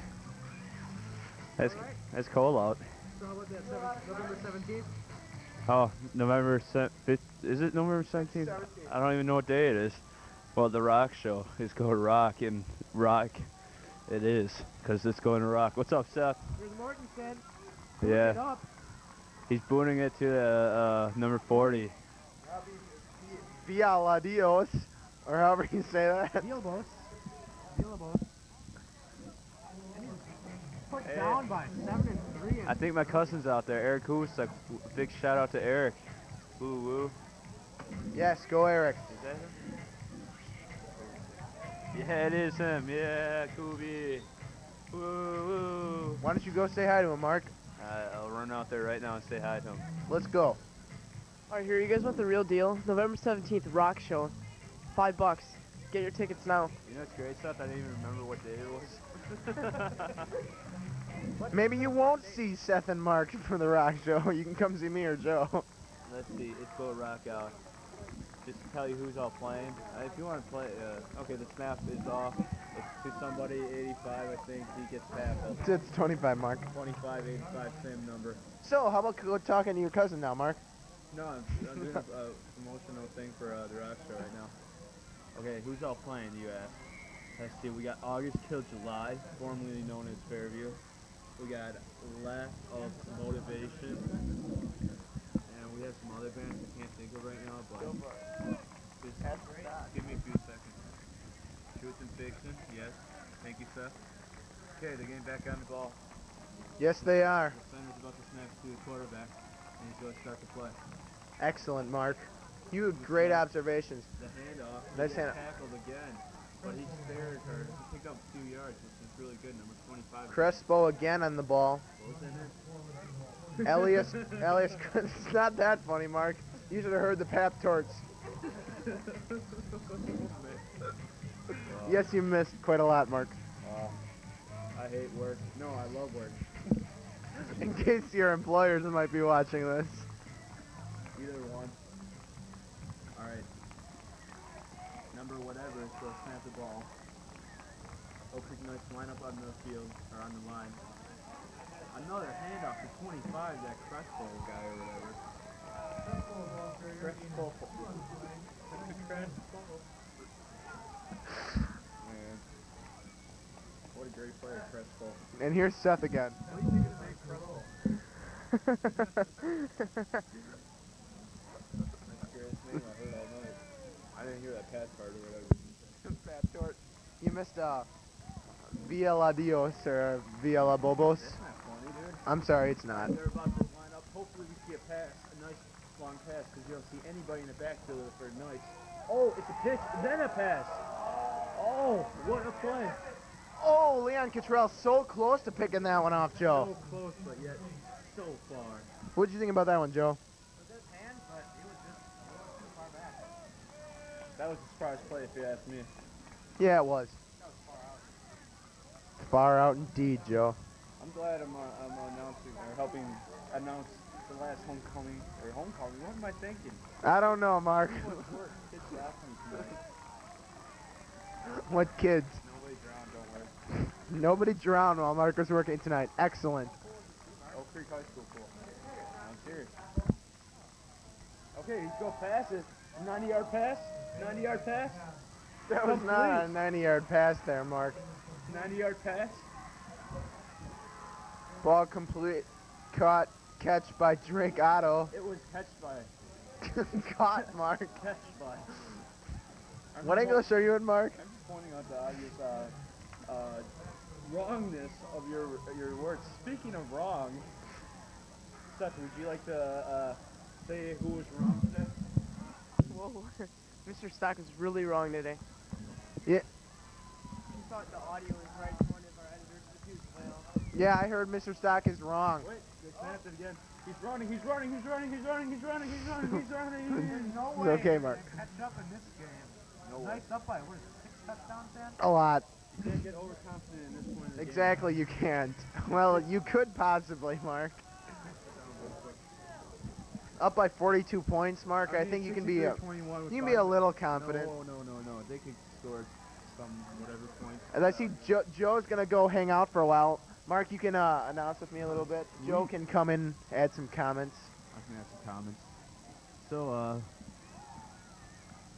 That's Alright. that's cold out. So how about that November 17th? Oh, November 5th. Is it November 17th? I don't even know what day it is. Well, the rock show is going to rock, and rock it is, because it's going to rock. What's up, Seth? Here's Mortensen. Yeah. It up. He's booting it to number 40. Via Dios, or however you say that. Villalobos. Villalobos. Put Hey. down by 7-3. I think my cousin's out there, Eric Husek. Big shout out to Eric. Woo woo. Yes, go Eric. Is that him? Yeah, it is him. Yeah, Kubi. Woo woo. Why don't you go say hi to him, Mark? I'll run out there right now and say hi to him. Let's go. Alright, here, you guys want the real deal? November 17th, rock show. $5. Get your tickets now. You know what's great stuff? I didn't even remember what day it was. Maybe you won't see Seth and Mark for the rock show. You can come see me or Joe. Let's see. It's go rock out. Just to tell you who's all playing. If you want to play, okay, the snap is off. It's to somebody, 85, I think. He gets passed. It's 25, Mark. 25, 85, same number. So, how about go talking to your cousin now, Mark? No, I'm doing a promotional thing for the rock show right now. Okay, who's all playing, you ask? Let's see, we got August till July, formerly known as Fairview. We got Lack of Motivation. And we have some other bands I can't think of right now, but just give me a few seconds. Truth and Fiction, yes. Thank you, Seth. Okay, they're getting back on the ball. Yes, they are. The center's about to snap to the quarterback, and he's going to start the play. Excellent, Mark. You have great observations. The handoff. Nice He hand- gets tackled again, but he spared her. He picked up 2 yards, which is really good. Number 25. Crespo again on the ball. What was that name? Elias, it's not that funny, Mark. You should have heard the Pap Torts. Yes, you missed quite a lot, Mark. I hate work. No, I love work. In case your employers might be watching this. Either one. Alright. number whatever to snap the ball. Oak Creek Knights line up on the field, or on the line. Another handoff to 25, that Crespo guy or whatever. Crespo. Man. What a great player, Crespo. And here's Seth again. What do you think of the name Crespo? That's the greatest name I heard all night. I didn't hear that pass part or whatever. Fat short. You missed Via la Dios or Via la Bobos. That's not funny, dude. I'm sorry, it's not. They're about to line up. Hopefully we see a pass, a nice long pass, because you don't see anybody in the backfield for Knights. Oh, it's a pitch, then a pass. Oh, what a play. Oh, Leon Cottrell so close to picking that one off, Joe. So close, but yet so far. What did you think about that one, Joe? With his hand, but he was just too far back. That was a surprise play if you ask me. Yeah, it was. That was far out. Far out indeed, Joe. I'm glad I'm announcing, or helping announce the last homecoming. What am I thinking? I don't know, Mark. What's work? Kids laughing tonight. What kids? Nobody drowned, don't worry. Nobody drowned while Mark was working tonight. Excellent. Oak Creek High School, cool. I'm serious. Okay, he's going to pass it. 90-yard pass. 90-yard pass. That was not a 90-yard pass there, Mark. 90-yard pass. Ball complete. Caught. Catch by Drake Otto. It was catched by. Caught, Mark. Catched by. What English are you in, Mark? I'm just pointing out the obvious wrongness of your words. Speaking of wrong, Seth, would you like to say who was wrong today? Whoa. Mr. Stock is really wrong today. Yeah. He thought the audio was right. One of our editors refused to play off. Yeah, I heard Mr. Stock is wrong. Wait, they snapped it again. He's running. There's No It's way okay, they Mark. catch up in this game. No way. Knights up by, what is it, 6 touchdowns, Dan? A lot. You can't get overconfident in this point of the game. Exactly, you can't. Well, you could possibly, Mark. Up by 42 points, Mark. I think you can be a little confident. No. They could score some whatever points. As I see Joe's gonna go hang out for a while. Mark, you can announce with me a little bit. Joe can come in, add some comments. I can add some comments. So,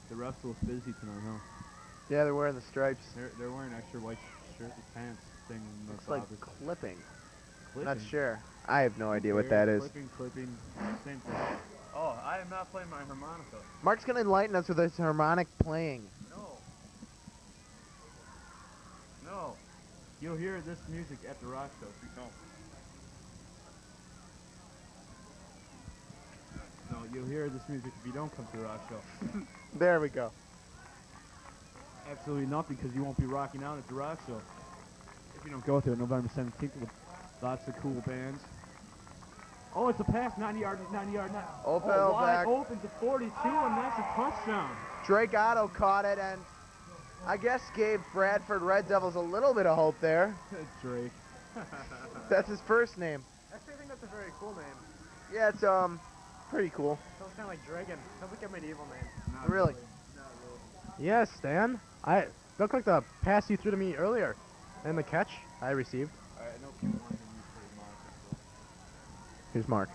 the refs look busy tonight, huh? Yeah, they're wearing the stripes. They're wearing extra white shirts with pants thing. Looks like clipping. Clipping. Not sure. I have no idea what that is. Clipping, same thing. Oh, I am not playing my harmonica. Mark's gonna enlighten us with his harmonic playing. No. You'll hear this music at the rock show if you don't. No, you'll hear this music if you don't come to the rock show. There we go. Absolutely not, because you won't be rocking out at the rock show. If you don't go to it, November 17th with lots of cool bands. Oh, it's a pass, 90-yard. Opel wide back. open to 42, and that's a touchdown. Drake Otto caught it, and I guess gave Bradford Red Devils a little bit of hope there. Drake. That's his first name. Actually, I think that's a very cool name. Yeah, it's pretty cool. Sounds kind of like Dragon. Sounds like a medieval name. Not Really? Not really. Yes, Dan. Looked like the pass you threw to me earlier, and the catch I received. I know people want to use for the moniker. Here's Mark.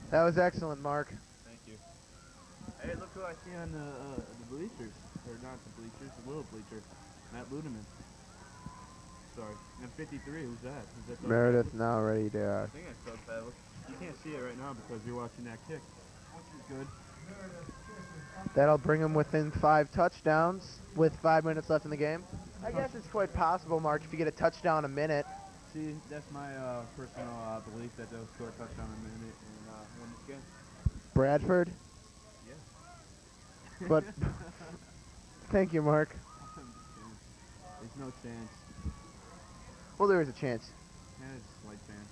That was excellent, Mark. Thank you. Hey, look who I see on the bleachers. Or not the bleachers, the little bleacher. Matt Ludeman. Sorry. And 53, who's that? Is that Doug Meredith Pavlik? now ready to. I think it's Doug Pavlik. You can't see it right now because you're watching that kick. Which is good. That'll bring him within 5 touchdowns with 5 minutes left in the game. I guess it's quite possible, Mark, if you get a touchdown a minute. See, that's my personal belief that they'll score a touchdown in a minute and win this game. Bradford. Yeah. But thank you, Mark. There's no chance. Well, there is a chance. Yeah, it's a slight chance.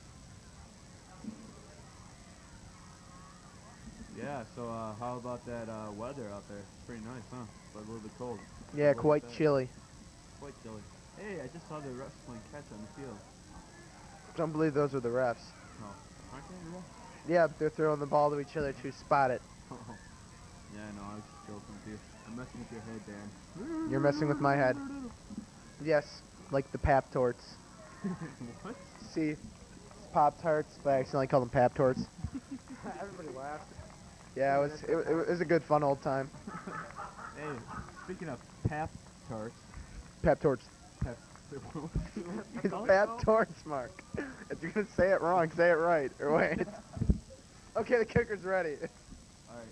Yeah, so how about that weather out there? It's pretty nice, huh? But a little bit cold. Yeah, What quite about that? chilly. Quite chilly. Hey, I just saw the refs playing catch on the field. Don't believe those are the refs. No. Aren't they the refs? Yeah, they're throwing the ball to each other to spot it. Yeah, I know. I was just joking with you. I'm messing with your head, Dan. You're messing with my head. Yes, like the Pap Torts. What? See, it's Pop Tarts, but I accidentally called them Pap Torts. Everybody laughed. Yeah, it was a good fun old time. Hey, speaking of Pap Tarts, Pap Torts. Pap. It's Pap Torts, Mark. If you're gonna say it wrong, say it right. Or wait. Okay, the kicker's ready. Alright.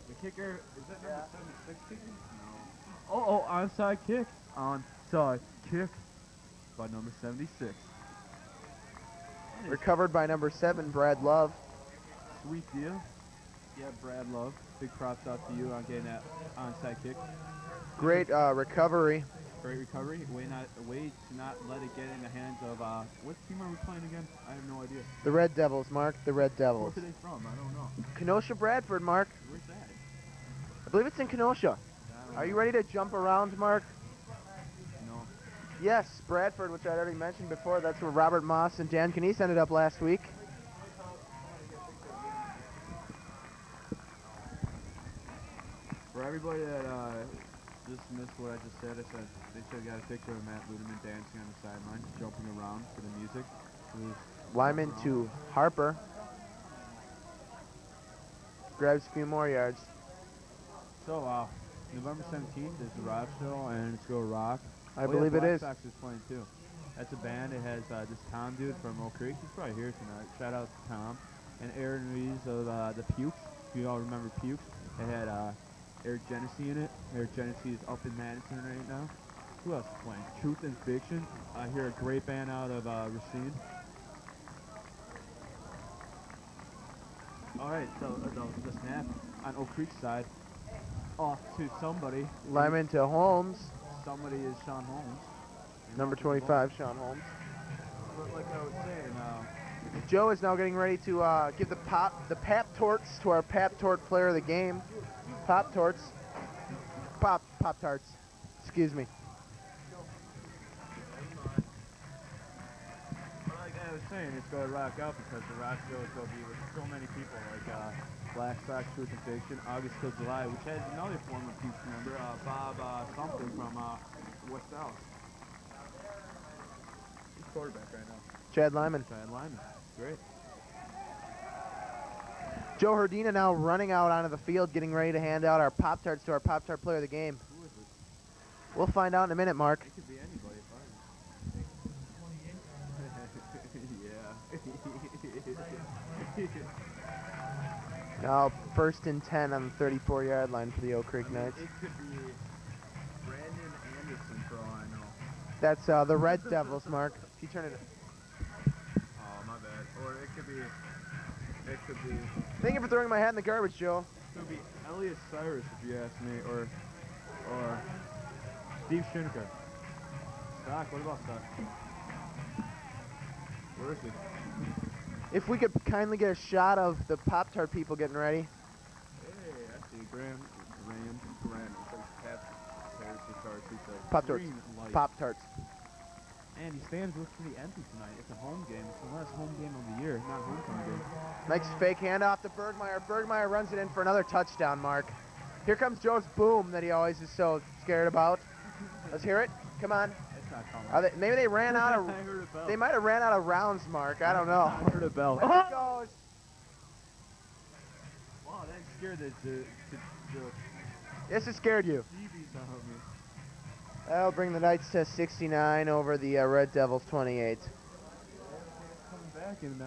The kicker, is that number 76 kicking? No. Oh, onside kick. Onside kick by number 76. Recovered by number 7, Brad Love. Sweet deal. Yeah, Brad Love. Big props out to you on getting that onside kick. Great recovery. Great recovery. Way to not let it get in the hands of, what team are we playing again? I have no idea. The Red Devils, Mark. The Red Where Devils. are they from? I don't know. Kenosha, Bradford, Mark. Where's that? I believe it's in Kenosha. I don't Are you know. ready to jump around, Mark? No. Yes, Bradford, which I'd already mentioned before. That's where Robert Moss and Dan Canese ended up last week. For everybody that just missed what I just said, I said they should have got a picture of Matt Ludeman dancing on the sideline, jumping around for the music. Lyman to Harper. Grabs a few more yards. So, November 17th is the rock show, and it's Go Rock. I believe it is. Black Sox is playing too. That's a band. It has this Tom dude from Oak Creek. He's probably here tonight. Shout out to Tom. And Aaron Reeves of the Pukes. If you all remember Pukes. It had Eric Genesee in it. Eric Genesee is up in Madison right now. Who else is playing? Truth and Fiction. I hear a great band out of Racine. Alright, so the snap on Oak Creek's side. Off to somebody. Lyman to Holmes. Somebody is Sean Holmes. Number 25, Sean Holmes. But like I was saying, Joe is now getting ready to give the Pap Torts to our Pap Tort player of the game. Pop Torts. Pop Tarts. Excuse me. but like I was saying, it's going to rock out because the rock show is going to be with so many people like Black Sox, Truth and Fiction, August till July, which has another former Peach member, Bob something from West Dallas. He's quarterback right now. Chad Lyman. Chad Lyman. Great. Joe Herdina now running out onto the field, getting ready to hand out our Pop Tarts to our Pop Tart player of the game. Who is it? We'll find out in a minute, Mark. It could be anybody if I yeah. Now, first and 10 on the 34-yard line for the Oak Creek Knights. It could be Brandon Anderson for all I know. That's the Red Devils, Mark. If you turn it. Oh, my bad. Or it could be Thank you for throwing my hat in the garbage, Joe. It could be Elias Cyrus, if you ask me, or Steve Schinker. Stock, what about Stock? Where is he? If we could kindly get a shot of the Pop Tart people getting ready. Hey, I see Graham. It's like Pop Tarts. Pop Tarts. And these stands look pretty empty tonight. It's a home game. It's the last home game of the year, not homecoming game. Nice fake handoff to Bergmeyer. Bergmeyer runs it in for another touchdown, Mark. Here comes Joe's boom that he always is so scared about. Let's hear it. Come on. It's not coming. Maybe they ran out of. I heard a bell. They might have ran out of rounds, Mark. I don't know. I heard a bell. There it goes. Wow, that scared the Yes, it scared you. jeebies out of me. That'll bring the Knights to 69 over the Red Devils 28. Coming back and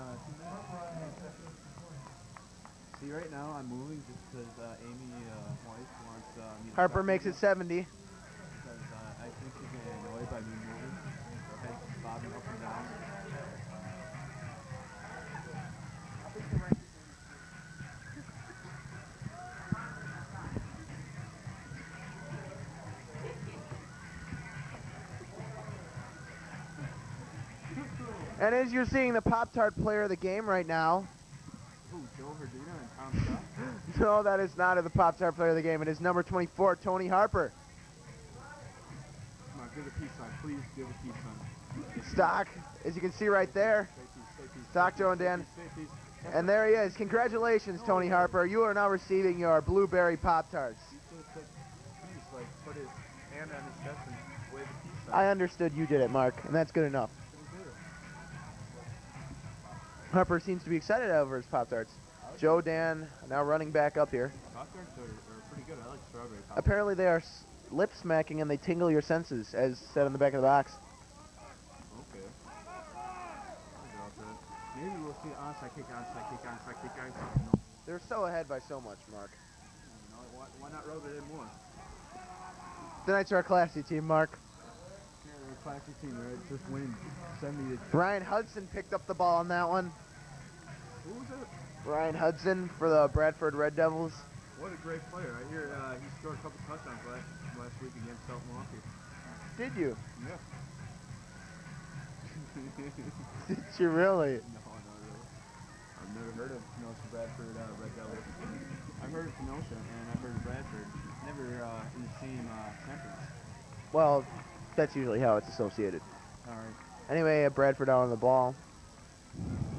see right now I'm moving just because Amy White wants me to Harper stop makes moving it 70. because I think she's getting annoyed by me moving. So she's bobbing up and down. And as you're seeing the Pop-Tart player of the game right now, Ooh, Joe Verdina and Tom Scott. no, that is not the Pop-Tart player of the game. It is number 24, Tony Harper. Come on, give a peace sign. Please give a peace sign. Stock, as you can see right there. Stay peace, stay peace. Stock, Joe, and Dan. Stay peace. And there he is. Congratulations, Tony Harper. You are now receiving your blueberry Pop-Tarts. He should have said peace, like put his hand on his chest and wave a peace sign. I understood you did it, Mark, and that's good enough. Harper seems to be excited over his Pop-Tarts. Joe Dan now running back up here. Pop-Tarts are pretty good. I like strawberry Pop-Tarts. Apparently they are lip smacking and they tingle your senses, as said on the back of the box. Okay. Maybe we'll see onside kick, onside kick, onside kick, onside kick. No. They're so ahead by so much, Mark. You know, why not rub it in more? Tonight's our classy team, Mark. Yeah, they're a classy team. They're just winning 70 to... Ryan Hudson picked up the ball on that one. Who was it? Ryan Hudson for the Bradford Red Devils. What a great player. I hear he scored a couple touchdowns last week against South Milwaukee. Did you? Yeah. Did you really? No, not really. I've never heard of Kenosha Bradford Red Devils. I've heard of Kenosha and I've heard of Bradford. Never in the same sentence. Well, that's usually how it's associated. All right. Anyway, Bradford out on the ball.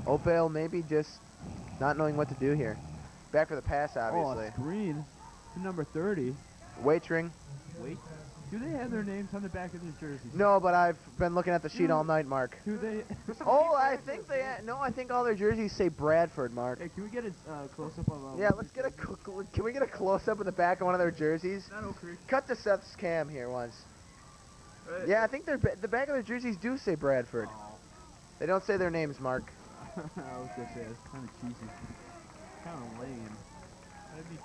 Oakvale maybe just not knowing what to do here. Back for the pass, obviously. Oh, screen to number 30. Waitring. Wait. Do they have their names on the back of their jerseys? No, but I've been looking at the sheet all night, Mark. Do they? Oh, I think they. No, I think all their jerseys say Bradford, Mark. Hey, can we get a close-up of... Yeah, let's get a. Can we get a close-up of the back of one of their jerseys? Not Oak Creek. Cut to Seth's cam here once. Right. Yeah, I think the back of their jerseys do say Bradford. Oh. They don't say their names, Mark. I was gonna say it's kind of cheesy, kind of lame. That'd be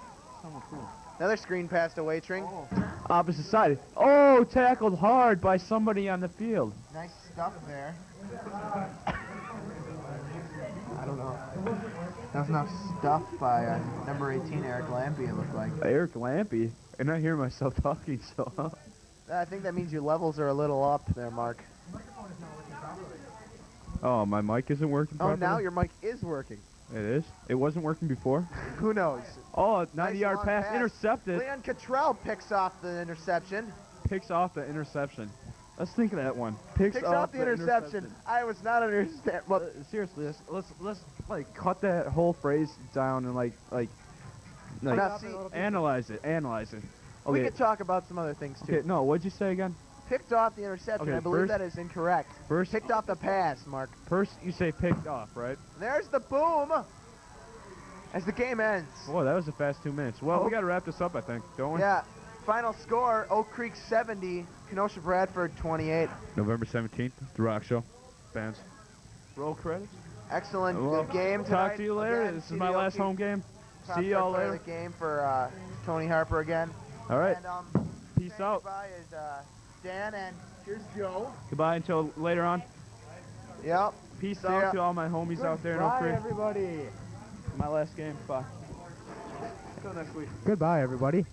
somewhat cool. Another screen pass to Waitring. Oh. Opposite side. Oh, tackled hard by somebody on the field. Nice stuff there. I don't know. That was enough stuff by number 18, Eric Lampy, it looked like. Eric Lampy, and I hear myself talking, so. I think that means your levels are a little up there, Mark. Oh, my mic isn't working Oh, properly? now your mic is working. It is? It wasn't working before? Who knows? Oh, Nice 90-yard long pass, intercepted. Leon Cottrell picks off the interception. Picks off the interception. Let's think of that one. Picks off the interception. I was not understand. Well, seriously, let's like cut that whole phrase down and like now see, analyze it. Okay. we could talk about some other things too. Okay, no, what'd you say again? Picked off the interception. Okay, I believe first- that is incorrect. First, Picked off the pass, Mark. first you say picked off, right? There's the boom. As the game ends. Boy, that was a fast 2 minutes. Well, we gotta wrap this up, I think, don't we? Yeah. Final score: Oak Creek 70, Kenosha Bradford 28. November 17th, The Rock Show. Bands. Roll credits. Excellent Well, game tonight. talk to you later. Again, This see is my the last Okie home game. Top See y'all player later. of the game for Tony Harper again. All right. And Peace saying out. Goodbye is Dan, and here's Joe. Goodbye until later on. Yep. Peace See out ya. to all my homies out there in Oak Bye, Creek. everybody. My last game. Bye. Till next week. Goodbye, everybody.